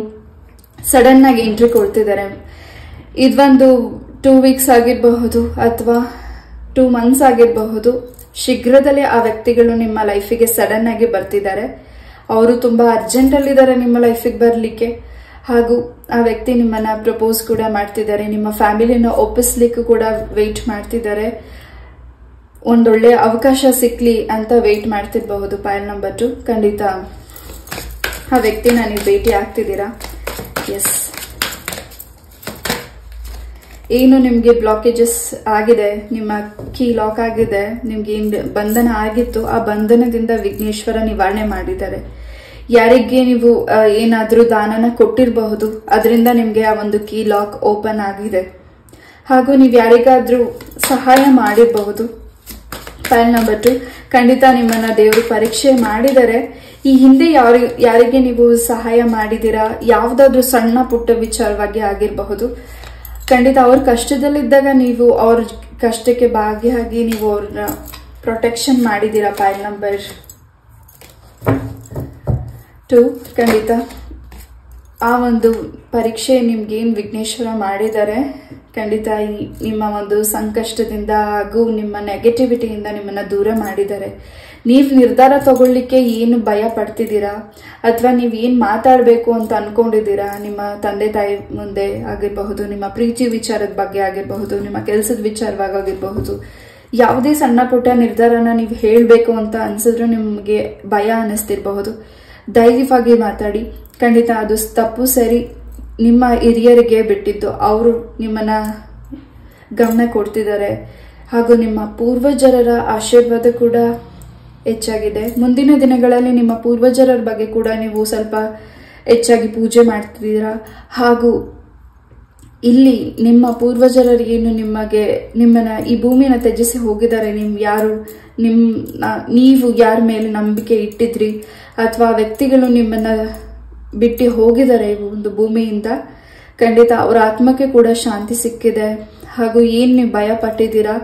ಸಡನ್ ಆಗಿ ಎಂಟ್ರಿ ಕೊಡ್ತಿದ್ದಾರೆ. ಇದೊಂದು 2 ವೀಕ್ಸ್ ಆಗಿರಬಹುದು ಅಥವಾ 2 ಮಂತ್ಸ್ ಆಗಿರಬಹುದು. ಶೀಘ್ರದಲ್ಲೇ ಆ ವ್ಯಕ್ತಿಗಳು ನಿಮ್ಮ ಲೈಫಿಗೆ ಸಡನ್ ಆಗಿ ಬರ್ತಿದ್ದಾರೆ. ಅವರು ತುಂಬಾ ಅರ್ಜೆಂಟ್ ಅಲ್ಲಿದ್ದಾರೆ ನಿಮ್ಮ ಲೈಫಿಗೆ ಬರ್ಲಿಕ್ಕೆ. ಹಾಗೂ ಆ ವ್ಯಕ್ತಿ ನಿಮ್ಮನ್ನ ಪ್ರಪೋಸ್ ಕೂಡ ಮಾಡ್ತಿದ್ದಾರೆ. ನಿಮ್ಮ ಫ್ಯಾಮಿಲಿನ ಒಪ್ಪಿಸ್ಲಿಕ್ಕೂ ಕೂಡ ವೇಟ್ ಮಾಡ್ತಿದ್ದಾರೆ. ಒಂದೊಳ್ಳೆ ಅವಕಾಶ ಸಿಕ್ಲಿ ಅಂತ ವೇಟ್ ಮಾಡ್ತಿರಬಹುದು. ಪಾಯಲ್ ನಂಬರ್ 2 ಖಂಡಿತ ಆ ವ್ಯಕ್ತಿನ ನೀವು ಭೇಟಿ ಆಗ್ತಿದ್ದೀರಾ. ಎಸ್, ಏನು ನಿಮ್ಗೆ ಬ್ಲಾಕೇಜಸ್ ಆಗಿದೆ, ನಿಮ್ಮ ಕೀ ಲಾಕ್ ಆಗಿದೆ, ನಿಮ್ಗೆ ಏನ್ ಬಂಧನ ಆಗಿತ್ತು ಆ ಬಂಧನದಿಂದ ವಿಘ್ನೇಶ್ವರ ನಿವಾರಣೆ ಮಾಡಿದ್ದಾರೆ. ಯಾರಿಗೆ ನೀವು ಏನಾದ್ರೂ ದಾನನ ಕೊಟ್ಟಿರಬಹುದು, ಅದರಿಂದ ನಿಮ್ಗೆ ಆ ಒಂದು ಕೀ ಲಾಕ್ ಓಪನ್ ಆಗಿದೆ. ಹಾಗೂ ನೀವು ಯಾರಿಗಾದ್ರೂ ಸಹಾಯ ಮಾಡಿರಬಹುದು. ಪಾಯಲ್ ನಂಬರ್ 2 ಖಂಡಿತ ನಿಮ್ಮನ್ನ ದೇವರು ಪರೀಕ್ಷೆ ಮಾಡಿದರೆ. ಈ ಹಿಂದೆ ಯಾರಿಗೆ ನೀವು ಸಹಾಯ ಮಾಡಿದಿರಾ, ಯಾವ್ದಾದ್ರು ಸಣ್ಣ ಪುಟ್ಟ ವಿಚಾರವಾಗಿ ಆಗಿರಬಹುದು. ಖಂಡಿತ ಅವ್ರ ಕಷ್ಟದಲ್ಲಿದ್ದಾಗ ನೀವು ಅವ್ರ ಕಷ್ಟಕ್ಕೆ ಭಾಗಿಯಾಗಿ ನೀವು ಅವ್ರನ್ನ ಪ್ರೊಟೆಕ್ಷನ್ ಮಾಡಿದೀರಾ. ಪಾಯಲ್ ನಂಬರ್ 2 ಖಂಡಿತ ಆ ಒಂದು ಪರೀಕ್ಷೆ ನಿಮ್ಗೇನ್ ವಿಘ್ನೇಶ್ವರ ಮಾಡಿದ್ದಾರೆ. ಖಂಡಿತ ನಿಮ್ಮ ಒಂದು ಸಂಕಷ್ಟದಿಂದ ಹಾಗೂ ನಿಮ್ಮ ನೆಗೆಟಿವಿಟಿಯಿಂದ ನಿಮ್ಮನ್ನ ದೂರ ಮಾಡಿದ್ದಾರೆ. ನೀವು ನಿರ್ಧಾರ ತಗೊಳ್ಳಿಕ್ಕೆ ಏನು ಭಯ ಪಡ್ತಿದ್ದೀರಾ ಅಥವಾ ನೀವ್ ಏನ್ ಮಾತಾಡ್ಬೇಕು ಅಂತ ಅನ್ಕೊಂಡಿದ್ದೀರಾ, ನಿಮ್ಮ ತಂದೆ ತಾಯಿ ಮುಂದೆ ಆಗಿರಬಹುದು, ನಿಮ್ಮ ಪ್ರೀತಿ ವಿಚಾರದ ಬಗ್ಗೆ ಆಗಿರಬಹುದು, ನಿಮ್ಮ ಕೆಲಸದ ವಿಚಾರವಾಗಿ ಆಗಿರಬಹುದು, ಯಾವುದೇ ಸಣ್ಣ ಪುಟ್ಟ ನಿರ್ಧಾರನ ನೀವು ಹೇಳಬೇಕು ಅಂತ ಅನ್ಸಿದ್ರು ನಿಮಗೆ ಭಯ ಅನ್ನಿಸ್ತಿರಬಹುದು. ಧೈರ್ಯವಾಗಿ ಮಾತಾಡಿ. ಖಂಡಿತ ಅದು ತಪ್ಪು ಸರಿ ನಿಮ್ಮ ಹಿರಿಯರಿಗೆ ಬಿಟ್ಟಿದ್ದು. ಅವರು ನಿಮ್ಮನ್ನ ಗಮನ ಕೊಡ್ತಿದ್ದಾರೆ. ಹಾಗೂ ನಿಮ್ಮ ಪೂರ್ವಜರ ಆಶೀರ್ವಾದ ಕೂಡ ಹೆಚ್ಚಾಗಿದೆ. ಮುಂದಿನ ದಿನಗಳಲ್ಲಿ ನಿಮ್ಮ ಪೂರ್ವಜರ ಬಗ್ಗೆ ಕೂಡ ನೀವು ಸ್ವಲ್ಪ ಹೆಚ್ಚಾಗಿ ಪೂಜೆ ಮಾಡ್ತಿದ್ದೀರಾ. ಹಾಗೂ ಇಲ್ಲಿ ನಿಮ್ಮ ಪೂರ್ವಜರರಿಗೇನು ನಿಮ್ಮನ್ನ ಈ ಭೂಮಿನ ತ್ಯಜಿಸಿ ಹೋಗಿದ್ದಾರೆ. ನೀವು ಯಾರ ಮೇಲೆ ನಂಬಿಕೆ ಇಟ್ಟಿದ್ರಿ ಅಥವಾ ವ್ಯಕ್ತಿಗಳು ನಿಮ್ಮನ್ನ ಬಿಟ್ಟು ಹೋಗಿದ್ದಾರೆ ಈ ಒಂದು ಭೂಮಿಯಿಂದ. ಖಂಡಿತ ಅವರ ಆತ್ಮಕ್ಕೆ ಕೂಡ ಶಾಂತಿ ಸಿಕ್ಕಿದೆ. ಹಾಗೂ ಏನ್ ನೀವು ಭಯ ಪಟ್ಟಿದ್ದೀರಾ,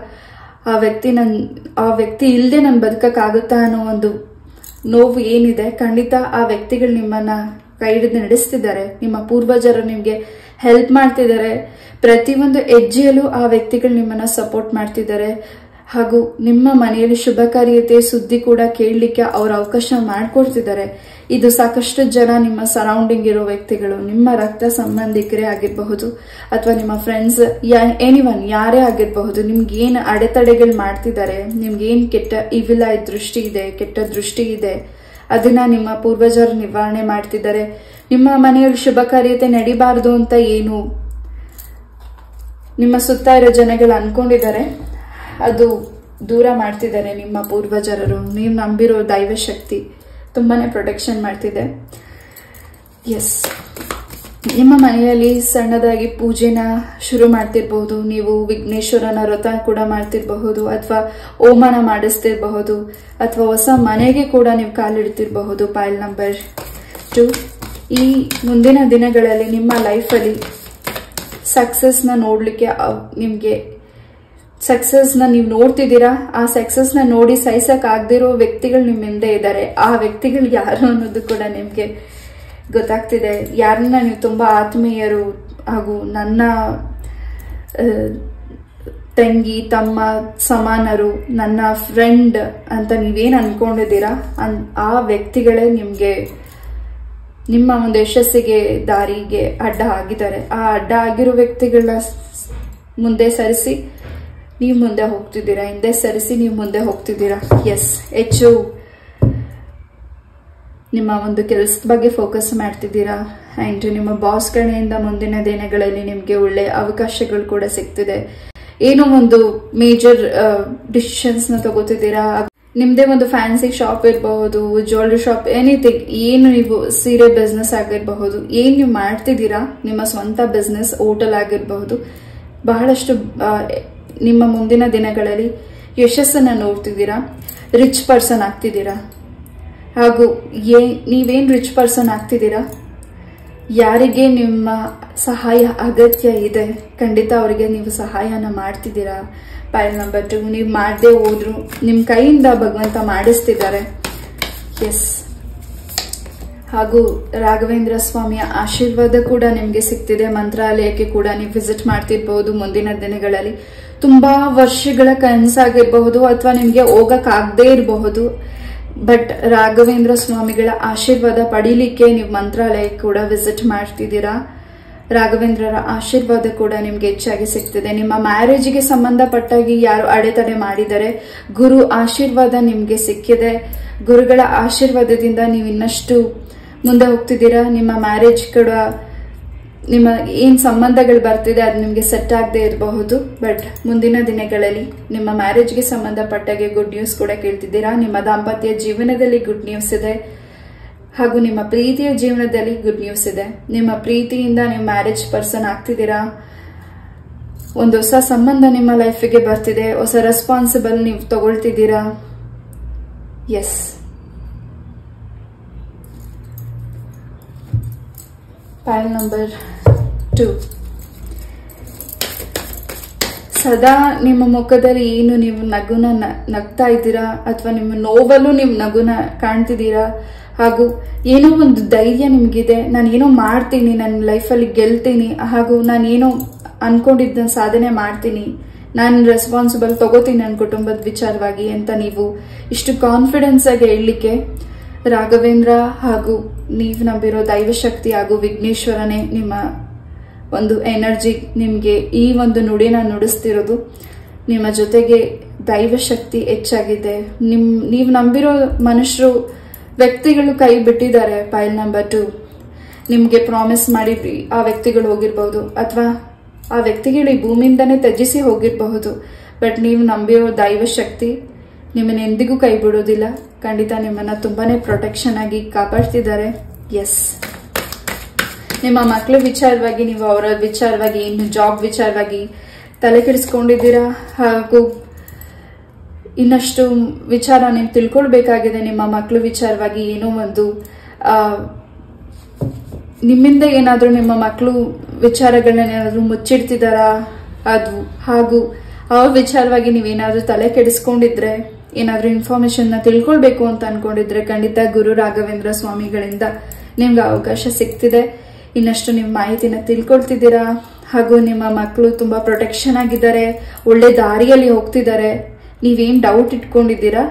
ಆ ವ್ಯಕ್ತಿ ಇಲ್ಲದೆ ನಾನು ಬದುಕಕ್ಕಾಗುತ್ತಾ ಅನ್ನೋ ಒಂದು ನೋವು ಏನಿದೆ, ಖಂಡಿತ ಆ ವ್ಯಕ್ತಿಗಳು ನಿಮ್ಮನ್ನ ಕೈ ಹಿಡಿದು ನಡೆಸ್ತಿದ್ದಾರೆ. ನಿಮ್ಮ ಪೂರ್ವಜರು ನಿಮ್ಗೆ ಹೆಲ್ಪ್ ಮಾಡ್ತಿದ್ದಾರೆ. ಪ್ರತಿಯೊಂದು ಹೆಜ್ಜೆಯಲ್ಲೂ ಆ ವ್ಯಕ್ತಿಗಳು ನಿಮ್ಮನ್ನ ಸಪೋರ್ಟ್ ಮಾಡ್ತಿದ್ದಾರೆ. ಹಾಗೂ ನಿಮ್ಮ ಮನೆಯಲ್ಲಿ ಶುಭ ಕಾರ್ಯತೆ ಸುದ್ದಿ ಕೂಡ ಕೇಳಲಿಕ್ಕೆ ಅವ್ರ ಅವಕಾಶ ಮಾಡ್ಕೊಡ್ತಿದ್ದಾರೆ. ಇದು ಸಾಕಷ್ಟು ಜನ ನಿಮ್ಮ ಸರೌಂಡಿಂಗ್ ಇರೋ ವ್ಯಕ್ತಿಗಳು, ನಿಮ್ಮ ರಕ್ತ ಸಂಬಂಧಿಕರೇ ಆಗಿರಬಹುದು ಅಥವಾ ನಿಮ್ಮ ಫ್ರೆಂಡ್ಸ್, ಎನಿವನ್ ಯಾರೇ ಆಗಿರಬಹುದು. ನಿಮ್ಗೆ ಏನ್ ಅಡೆತಡೆಗಳು ಮಾಡ್ತಿದ್ದಾರೆ, ನಿಮ್ಗೆ ಏನ್ ಕೆಟ್ಟ ದೃಷ್ಟಿ ಇದೆ, ಅದನ್ನ ನಿಮ್ಮ ಪೂರ್ವಜರು ನಿವಾರಣೆ ಮಾಡ್ತಿದ್ದಾರೆ. ನಿಮ್ಮ ಮನೆಯಲ್ಲಿ ಶುಭ ಕಾರ್ಯತೆ ನಡಿಬಾರದು ಅಂತ ಏನು ನಿಮ್ಮ ಸುತ್ತ ಇರೋ ಜನಗಳು ಅನ್ಕೊಂಡಿದ್ದಾರೆ, ಅದು ದೂರ ಮಾಡ್ತಿದ್ದಾರೆ ನಿಮ್ಮ ಪೂರ್ವಜರರು. ನೀವು ನಂಬಿರೋ ದೈವ ಶಕ್ತಿ ತುಂಬಾನೇ ಪ್ರೊಟೆಕ್ಷನ್ ಮಾಡ್ತಿದೆ. ಎಸ್, ನಿಮ್ಮ ಮನೆಯಲ್ಲಿ ಸಣ್ಣದಾಗಿ ಪೂಜೆನ ಶುರು ಮಾಡ್ತಿರ್ಬಹುದು. ನೀವು ವಿಘ್ನೇಶ್ವರನ ವ್ರತ ಕೂಡ ಮಾಡ್ತಿರಬಹುದು ಅಥವಾ ಹೋಮನ ಮಾಡಿಸ್ತಿರಬಹುದು ಅಥವಾ ಹೊಸ ಮನೆಗೆ ಕೂಡ ನೀವು ಕಾಲಿಡ್ತಿರಬಹುದು. File number 2. ಈ ಮುಂದಿನ ದಿನಗಳಲ್ಲಿ ನಿಮ್ಮ ಲೈಫಲ್ಲಿ ಸಕ್ಸಸ್ನ ನೋಡ್ಲಿಕ್ಕೆ ನಿಮ್ಗೆ ಸಕ್ಸಸ್ನ ನೀವು ನೋಡ್ತಿದ್ದೀರಾ. ಆ ಸಕ್ಸಸ್ನ ನೋಡಿ ಸಹಿಸಕ್ ಆಗದಿರೋ ವ್ಯಕ್ತಿಗಳು ನಿಮ್ಮ ಹಿಂದೆ ಇದ್ದಾರೆ. ಆ ವ್ಯಕ್ತಿಗಳು ಯಾರು ಅನ್ನೋದು ಕೂಡ ನಿಮ್ಗೆ ಗೊತ್ತಾಗ್ತಿದೆ. ಯಾರನ್ನ ನೀವು ತುಂಬಾ ಆತ್ಮೀಯರು ಹಾಗೂ ನನ್ನ ತಂಗಿ ತಮ್ಮ ಸಮಾನರು, ನನ್ನ ಫ್ರೆಂಡ್ ಅಂತ ನೀವೇನ್ ಅನ್ಕೊಂಡಿದ್ದೀರಾ ಆ ವ್ಯಕ್ತಿಗಳೇ ನಿಮ್ಮ ಒಂದು ಯಶಸ್ಸಿಗೆ ದಾರಿಗೆ ಅಡ್ಡ ಆಗಿದ್ದಾರೆ. ಆ ಅಡ್ಡ ಆಗಿರೋ ವ್ಯಕ್ತಿಗಳನ್ನ ಮುಂದೆ ಸರಿಸಿ ನೀವು ಮುಂದೆ ಹೋಗ್ತಿದ್ದೀರಾ, ಹಿಂದೆ ಸರಿಸಿ ನೀವು ಮುಂದೆ ಹೋಗ್ತಿದ್ದೀರಾ. ಎಸ್, ಹೆಚ್ಚು ನಿಮ್ಮ ಒಂದು ಕೆಲಸದ ಬಗ್ಗೆ ಫೋಕಸ್ ಮಾಡ್ತಿದ್ದೀರಾ. ಅಂಡ್ ನಿಮ್ಮ ಬಾಸ್ ಕಡೆಯಿಂದ ಮುಂದಿನ ದಿನಗಳಲ್ಲಿ ನಿಮ್ಗೆ ಒಳ್ಳೆ ಅವಕಾಶಗಳು ಕೂಡ ಸಿಗ್ತಿದೆ. ಏನೋ ಒಂದು ಮೇಜರ್ ಡಿಸಿಷನ್ಸ್ ನ ತಗೋತಿದ್ದೀರಾ. ನಿಮ್ದೇ ಒಂದು ಫ್ಯಾನ್ಸಿ ಶಾಪ್ ಇರಬಹುದು, ಜ್ಯುವೆಲ್ಲರಿ ಶಾಪ್, ಎನಿಥಿಂಗ್. ಏನು ನೀವು ಸೀರೆ ಬಿಸ್ನೆಸ್ ಆಗಿರಬಹುದು, ಏನ್ ನೀವು ಮಾಡ್ತಿದ್ದೀರಾ, ನಿಮ್ಮ ಸ್ವಂತ ಬಿಸ್ನೆಸ್, ಹೋಟೆಲ್ ಆಗಿರಬಹುದು. ಬಹಳಷ್ಟು ನಿಮ್ಮ ಮುಂದಿನ ದಿನಗಳಲ್ಲಿ ಯಶಸ್ಸನ್ನ ನೋಡ್ತಿದ್ದೀರಾ. ರಿಚ್ ಪರ್ಸನ್ ಆಗ್ತಿದ್ದೀರಾ. ಹಾಗೂ ನೀವೇನ್ ರಿಚ್ ಪರ್ಸನ್ ಆಗ್ತಿದ್ದೀರಾ, ಯಾರಿಗೆ ನಿಮ್ಮ ಸಹಾಯ ಅಗತ್ಯ ಇದೆ, ಖಂಡಿತ ಅವರಿಗೆ ನೀವು ಸಹಾಯನ ಮಾಡ್ತಿದ್ದೀರಾ. File number 2. ನೀವು ಮಾಡದೆ ಹೋದ್ರು ನಿಮ್ ಕೈಯಿಂದ ಭಗವಂತ ಮಾಡಿಸ್ತಿದ್ದಾರೆ. ಎಸ್, ಹಾಗೂ ರಾಘವೇಂದ್ರ ಸ್ವಾಮಿಯ ಆಶೀರ್ವಾದ ಕೂಡ ನಿಮ್ಗೆ ಸಿಗ್ತಿದೆ. ಮಂತ್ರಾಲಯಕ್ಕೆ ಕೂಡ ನೀವು ವಿಸಿಟ್ ಮಾಡ್ತಿರ್ಬಹುದು ಮುಂದಿನ ದಿನಗಳಲ್ಲಿ. ತುಂಬಾ ವರ್ಷಗಳ ಕನಸಾಗಿರಬಹುದು ಅಥವಾ ನಿಮ್ಗೆ ಹೋಗಕ್ ಆಗದೆ ಇರಬಹುದು. ಬಟ್ ರಾಘವೇಂದ್ರ ಸ್ವಾಮಿಗಳ ಆಶೀರ್ವಾದ ಪಡೀಲಿಕ್ಕೆ ನೀವು ಮಂತ್ರಾಲಯಕ್ಕೆ ಕೂಡ ವಿಸಿಟ್ ಮಾಡ್ತಿದ್ದೀರಾ. ರಾಘವೇಂದ್ರರ ಆಶೀರ್ವಾದ ಕೂಡ ನಿಮ್ಗೆ ಹೆಚ್ಚಾಗಿ ಸಿಗ್ತಿದೆ. ನಿಮ್ಮ ಮ್ಯಾರೇಜ್ಗೆ ಸಂಬಂಧಪಟ್ಟಾಗಿ ಯಾರು ಅಡೆತಡೆ ಮಾಡಿದರೆ ಗುರು ಆಶೀರ್ವಾದ ನಿಮ್ಗೆ ಸಿಕ್ಕಿದೆ. ಗುರುಗಳ ಆಶೀರ್ವಾದದಿಂದ ನೀವು ಇನ್ನಷ್ಟು ಮುಂದೆ ಹೋಗ್ತಿದ್ದೀರಾ. ನಿಮ್ಮ ಮ್ಯಾರೇಜ್ ಕೂಡ ನಿಮ್ಮ ಏನ್ ಸಂಬಂಧಗಳು ಬರ್ತಿದೆ ಅದು ನಿಮ್ಗೆ ಸೆಟ್ ಆಗದೆ ಇರಬಹುದು. ಬಟ್ ಮುಂದಿನ ದಿನಗಳಲ್ಲಿ ನಿಮ್ಮ ಮ್ಯಾರೇಜ್ಗೆ ಸಂಬಂಧಪಟ್ಟಾಗೆ ಗುಡ್ ನ್ಯೂಸ್ ಕೂಡ ಕೇಳ್ತಿದ್ದೀರಾ. ನಿಮ್ಮ ದಾಂಪತ್ಯ ಜೀವನದಲ್ಲಿ ಗುಡ್ ನ್ಯೂಸ್ ಇದೆ. ಹಾಗೂ ನಿಮ್ಮ ಪ್ರೀತಿಯ ಜೀವನದಲ್ಲಿ ಗುಡ್ ನ್ಯೂಸ್ ಇದೆ. ನಿಮ್ಮ ಪ್ರೀತಿಯಿಂದ ನೀವು ಮ್ಯಾರೇಜ್ ಪರ್ಸನ್ ಆಗ್ತಿದ್ದೀರಾ. ಒಂದು ಹೊಸ ಸಂಬಂಧ ನಿಮ್ಮ ಲೈಫಿಗೆ ಬರ್ತಿದೆ. ಹೊಸ ರೆಸ್ಪಾನ್ಸಿಬಲ್ ನೀವು ತಗೊಳ್ತಿದ್ದೀರಾ. S, file number 2. ಸದಾ ನಿಮ್ಮ ಮುಖದಲ್ಲಿ ಏನು ನೀವು ನಗುನ ನಗ್ತಾ ಇದ್ದೀರಾ ಅಥವಾ ನಿಮ್ಮ ನೋವಲ್ಲೂ ನೀವು ನಗುನ ಕಾಣ್ತಿದ್ದೀರಾ. ಹಾಗೂ ಏನೋ ಒಂದು ಧೈರ್ಯ ನಿಮ್ಗಿದೆ. ನಾನೇನೋ ಮಾಡ್ತೀನಿ, ನನ್ನ ಲೈಫಲ್ಲಿ ಗೆಲ್ತೀನಿ, ಹಾಗೂ ನಾನೇನೋ ಅನ್ಕೊಂಡಿದ್ದ ಸಾಧನೆ ಮಾಡ್ತೀನಿ, ನಾನು ರೆಸ್ಪಾನ್ಸಿಬಲ್ ತಗೋತೀನಿ ನನ್ನ ಕುಟುಂಬದ ವಿಚಾರವಾಗಿ ಅಂತ ನೀವು ಇಷ್ಟು ಕಾನ್ಫಿಡೆನ್ಸ್ ಆಗಿ ಹೇಳಲಿಕ್ಕೆ ರಾಘವೇಂದ್ರ ಹಾಗೂ ನೀವು ನಂಬಿರೋ ದೈವಶಕ್ತಿ ಹಾಗೂ ವಿಘ್ನೇಶ್ವರನೇ ನಿಮ್ಮ ಒಂದು ಎನರ್ಜಿ ನಿಮ್ಗೆ ಈ ಒಂದು ನುಡಿನ ನುಡಿಸ್ತಿರೋದು. ನಿಮ್ಮ ಜೊತೆಗೆ ದೈವ ಶಕ್ತಿ ಹೆಚ್ಚಾಗಿದೆ. ನೀವು ನಂಬಿರೋ ಮನುಷ್ಯರು ವ್ಯಕ್ತಿಗಳು ಕೈ ಬಿಟ್ಟಿದ್ದಾರೆ. ಪೈಲ್ ನಂಬರ್ 2, ನಿಮ್ಗೆ ಪ್ರಾಮಿಸ್ ಮಾಡಿದ್ರಿ ಆ ವ್ಯಕ್ತಿಗಳು ಹೋಗಿರ್ಬಹುದು, ಅಥವಾ ಆ ವ್ಯಕ್ತಿಗಳು ಈ ಭೂಮಿಯಿಂದನೇ ತ್ಯಜಿಸಿ ಹೋಗಿರಬಹುದು. ಬಟ್ ನೀವು ನಂಬಿರೋ ದೈವ ಶಕ್ತಿ ನಿಮ್ಮನ್ನ ಎಂದಿಗೂ ಕೈ ಬಿಡೋದಿಲ್ಲ. ಖಂಡಿತ ನಿಮ್ಮನ್ನ ತುಂಬಾನೇ ಪ್ರೊಟೆಕ್ಷನ್ ಆಗಿ ಕಾಪಾಡ್ತಿದ್ದಾರೆ. ಎಸ್, ನಿಮ್ಮ ಮಕ್ಕಳ ವಿಚಾರವಾಗಿ, ನೀವು ಅವರ ವಿಚಾರವಾಗಿ, ಇನ್ನು ಜಾಬ್ ವಿಚಾರವಾಗಿ ತಲೆ ಕೆಡಿಸ್ಕೊಂಡಿದ್ದೀರಾ. ಹಾಗೂ ಇನ್ನಷ್ಟು ವಿಚಾರ ನೀವು ತಿಳ್ಕೊಳ್ಬೇಕಾಗಿದೆ. ನಿಮ್ಮ ಮಕ್ಕಳ ವಿಚಾರವಾಗಿ ಏನೋ ಒಂದು ನಿಮ್ಮಿಂದ ಏನಾದರೂ ನಿಮ್ಮ ಮಕ್ಕಳು ವಿಚಾರಗಳನ್ನ ಏನಾದರೂ ಮುಚ್ಚಿಡ್ತಿದಾರಾ, ಅದು ಹಾಗೂ ಆ ವಿಚಾರವಾಗಿ ನೀವೇನಾದ್ರೂ ತಲೆ ಕೆಡಿಸ್ಕೊಂಡಿದ್ರೆ, ಏನಾದ್ರೂ ಇನ್ಫಾರ್ಮೇಶನ್ ನ ತಿಳ್ಕೊಳ್ಬೇಕು ಅಂತ ಅನ್ಕೊಂಡಿದ್ರೆ, ಖಂಡಿತ ಗುರು ರಾಘವೇಂದ್ರ ಸ್ವಾಮಿಗಳಿಂದ ನಿಮ್ಗೆ ಅವಕಾಶ ಸಿಗ್ತಿದೆ. ಇನ್ನಷ್ಟು ನಿಮ್ಮ ಮಾಹಿತಿನ ತಿಳ್ಕೊಳ್ತಿದ್ದೀರಾ. ಹಾಗೂ ನಿಮ್ಮ ಮಕ್ಕಳು ತುಂಬಾ ಪ್ರೊಟೆಕ್ಷನ್ ಆಗಿದ್ದಾರೆ, ಒಳ್ಳೆ ದಾರಿಯಲ್ಲಿ ಹೋಗ್ತಿದ್ದಾರೆ. ನೀವೇನ್ ಡೌಟ್ ಇಟ್ಕೊಂಡಿದ್ದೀರಾ,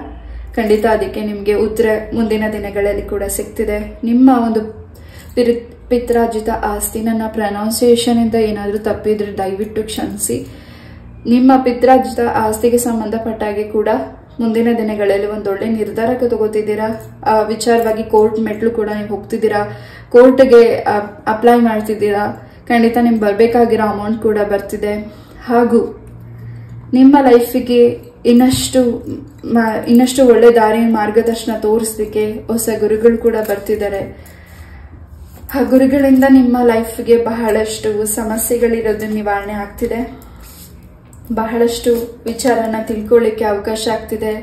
ಖಂಡಿತ ಅದಕ್ಕೆ ನಿಮ್ಗೆ ಉತ್ತರ ಮುಂದಿನ ದಿನಗಳಲ್ಲಿ ಕೂಡ ಸಿಗ್ತಿದೆ. ನಿಮ್ಮ ಒಂದು ಪಿತ್ರಾರ್ಜಿತ ಆಸ್ತಿ, ನನ್ನ ಪ್ರೊನೌನ್ಸಿಯೇಷನ್ ಇಂದ ಏನಾದ್ರೂ ತಪ್ಪಿದ್ರೆ ದಯವಿಟ್ಟು ಕ್ಷಮಿಸಿ. ನಿಮ್ಮ ಪಿತ್ರಾರ್ಜಿತ ಆಸ್ತಿಗೆ ಸಂಬಂಧಪಟ್ಟಾಗೆ ಕೂಡ ಮುಂದಿನ ದಿನಗಳಲ್ಲಿ ಒಂದೊಳ್ಳೆ ನಿರ್ಧಾರಕ್ಕೆ ತಗೋತಿದ್ದೀರಾ. ಆ ವಿಚಾರವಾಗಿ ಕೋರ್ಟ್ ಮೆಟ್ಲು ಕೂಡ ನೀವು ಹೋಗ್ತಿದ್ದೀರಾ, ಕೋರ್ಟ್ಗೆ ಅಪ್ಲೈ ಮಾಡ್ತಿದ್ದೀರಾ. ಖಂಡಿತ ನಿಮ್ಗೆ ಬರ್ಬೇಕಾಗಿರೋ ಅಮೌಂಟ್ ಕೂಡ ಬರ್ತಿದೆ. ಹಾಗೂ ನಿಮ್ಮ ಲೈಫಿಗೆ ಇನ್ನಷ್ಟು ಒಳ್ಳೆ ದಾರಿ ಮಾರ್ಗದರ್ಶನ ತೋರಿಸ್ಲಿಕ್ಕೆ ಹೊಸ ಗುರುಗಳು ಕೂಡ ಬರ್ತಿದ್ದಾರೆ. ಆ ಗುರುಗಳಿಂದ ನಿಮ್ಮ ಲೈಫ್ಗೆ ಬಹಳಷ್ಟು ಸಮಸ್ಯೆಗಳಿರೋದು ನಿವಾರಣೆ ಆಗ್ತಿದೆ. ಬಹಳಷ್ಟು ವಿಚಾರನ ತಿಳ್ಕೊಳ್ಳಿಕ್ಕೆ ಅವಕಾಶ ಆಗ್ತಿದೆ.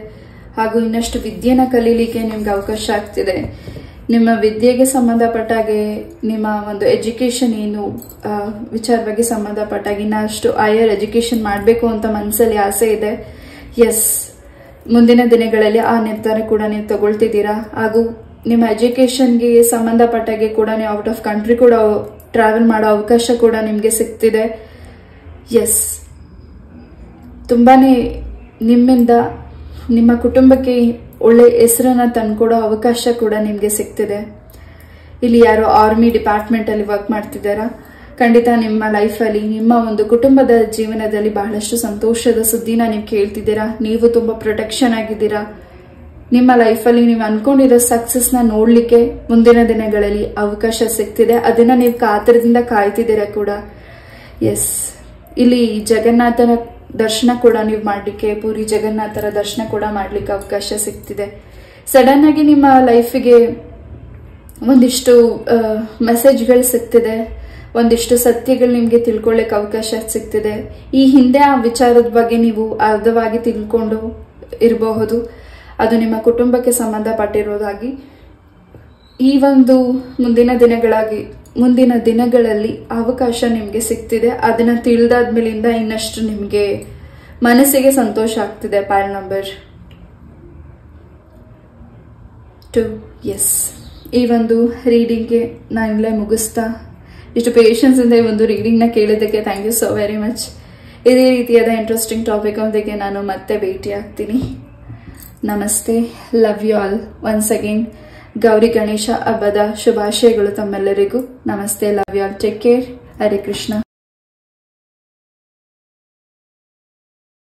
ಹಾಗೂ ಇನ್ನಷ್ಟು ವಿದ್ಯೆನ ಕಲೀಲಿಕ್ಕೆ ನಿಮ್ಗೆ ಅವಕಾಶ ಆಗ್ತಿದೆ. ನಿಮ್ಮ ವಿದ್ಯೆಗೆ ಸಂಬಂಧಪಟ್ಟಾಗೆ, ನಿಮ್ಮ ಒಂದು ಎಜುಕೇಶನ್ ಏನು ವಿಚಾರವಾಗಿ ಸಂಬಂಧಪಟ್ಟಾಗ ಇನ್ನಷ್ಟು ಹೈಯರ್ ಎಜುಕೇಶನ್ ಮಾಡಬೇಕು ಅಂತ ಮನಸ್ಸಲ್ಲಿ ಆಸೆ ಇದೆ. ಎಸ್, ಮುಂದಿನ ದಿನಗಳಲ್ಲಿ ಆ ನಿರ್ಧಾರ ಕೂಡ ನೀವು ತಗೊಳ್ತಿದ್ದೀರಾ. ಹಾಗೂ ನಿಮ್ಮ ಎಜುಕೇಶನ್ಗೆ ಸಂಬಂಧಪಟ್ಟಾಗೆ ಕೂಡ ನೀವು ಔಟ್ ಆಫ್ ಕಂಟ್ರಿ ಕೂಡ ಟ್ರಾವೆಲ್ ಮಾಡೋ ಅವಕಾಶ ಕೂಡ ನಿಮ್ಗೆ ಸಿಗ್ತಿದೆ. ಎಸ್, ತುಂಬಾನೇ ನಿಮ್ಮಿಂದ ನಿಮ್ಮ ಕುಟುಂಬಕ್ಕೆ ಒಳ್ಳೆ ಹೆಸರನ್ನ ತಂದ್ಕೊಡೋ ಅವಕಾಶ ಕೂಡ ನಿಮ್ಗೆ ಸಿಗ್ತಿದೆ. ಇಲ್ಲಿ ಯಾರೋ ಆರ್ಮಿ ಡಿಪಾರ್ಟ್ಮೆಂಟ್ ಅಲ್ಲಿ ವರ್ಕ್ ಮಾಡ್ತಿದ್ದಾರಾ, ಖಂಡಿತ ನಿಮ್ಮ ಲೈಫಲ್ಲಿ, ನಿಮ್ಮ ಒಂದು ಕುಟುಂಬದ ಜೀವನದಲ್ಲಿ ಬಹಳಷ್ಟು ಸಂತೋಷದ ಸುದ್ದಿನ ನೀವು ಕೇಳ್ತಿದ್ದೀರಾ. ನೀವು ತುಂಬಾ ಪ್ರೊಟೆಕ್ಷನ್ ಆಗಿದ್ದೀರಾ. ನಿಮ್ಮ ಲೈಫಲ್ಲಿ ನೀವು ಅನ್ಕೊಂಡಿರೋ ಸಕ್ಸಸ್ ನ ನೋಡ್ಲಿಕ್ಕೆ ಮುಂದಿನ ದಿನಗಳಲ್ಲಿ ಅವಕಾಶ ಸಿಗ್ತಿದೆ. ಅದನ್ನ ನೀವು ಕಾತರದಿಂದ ಕಾಯ್ತಿದ್ದೀರಾ ಕೂಡ. ಎಸ್, ಇಲ್ಲಿ ಜಗನ್ನಾಥನ ದರ್ಶನ ಕೂಡ ನೀವು ಮಾಡ್ಲಿಕ್ಕೆ, ಪೂರಿ ಜಗನ್ನಾಥರ ದರ್ಶನ ಕೂಡ ಮಾಡ್ಲಿಕ್ಕೆ ಅವಕಾಶ ಸಿಗ್ತಿದೆ. ಸಡನ್ ಆಗಿ ನಿಮ್ಮ ಲೈಫಿಗೆ ಒಂದಿಷ್ಟು ಮೆಸೇಜ್ಗಳು ಸಿಗ್ತಿದೆ, ಒಂದಿಷ್ಟು ಸತ್ಯಗಳು ನಿಮ್ಗೆ ತಿಳ್ಕೊಳ್ಳಿಕ್ಕೆ ಅವಕಾಶ ಸಿಗ್ತಿದೆ. ಈ ಹಿಂದೆ ಆ ವಿಚಾರದ ಬಗ್ಗೆ ನೀವು ಅರ್ಧವಾಗಿ ತಿಳ್ಕೊಂಡು ಇರಬಹುದು. ಅದು ನಿಮ್ಮ ಕುಟುಂಬಕ್ಕೆ ಸಂಬಂಧಪಟ್ಟಿರೋದಾಗಿ ಈ ಒಂದು ಮುಂದಿನ ದಿನಗಳಲ್ಲಿ ಅವಕಾಶ ನಿಮ್ಗೆ ಸಿಗ್ತಿದೆ. ಅದನ್ನ ತಿಳಿದಾದ್ಮೇಲಿಂದ ಇನ್ನಷ್ಟು ನಿಮ್ಗೆ ಮನಸ್ಸಿಗೆ ಸಂತೋಷ ಆಗ್ತಿದೆ. ಪೈಲ್ ನಂಬರ್ 2. ಎಸ್, ಈ ಒಂದು ರೀಡಿಂಗ್ಗೆ ನಾನಿಲ್ಲೇ ಮುಗಿಸ್ತಾ, ಇಷ್ಟು ಪೇಷನ್ಸ್ ಇಂದ ಈ ಒಂದು ರೀಡಿಂಗ್ ನ ಕೇಳಿದ್ದಕ್ಕೆ thank you so very much. ಇದೇ ರೀತಿಯಾದ ಇಂಟ್ರೆಸ್ಟಿಂಗ್ ಟಾಪಿಕ್ ಒಂದಿಗೆ ನಾನು ಮತ್ತೆ ಭೇಟಿ ಆಗ್ತೀನಿ. ನಮಸ್ತೆ, love you all. Once again Gauri Ganesha ಹಬ್ಬದ ಶುಭಾಶಯಗಳು ತಮ್ಮೆಲ್ಲರಿಗೂ. ನಮಸ್ತೆ, love you all, take care. Hare Krishna.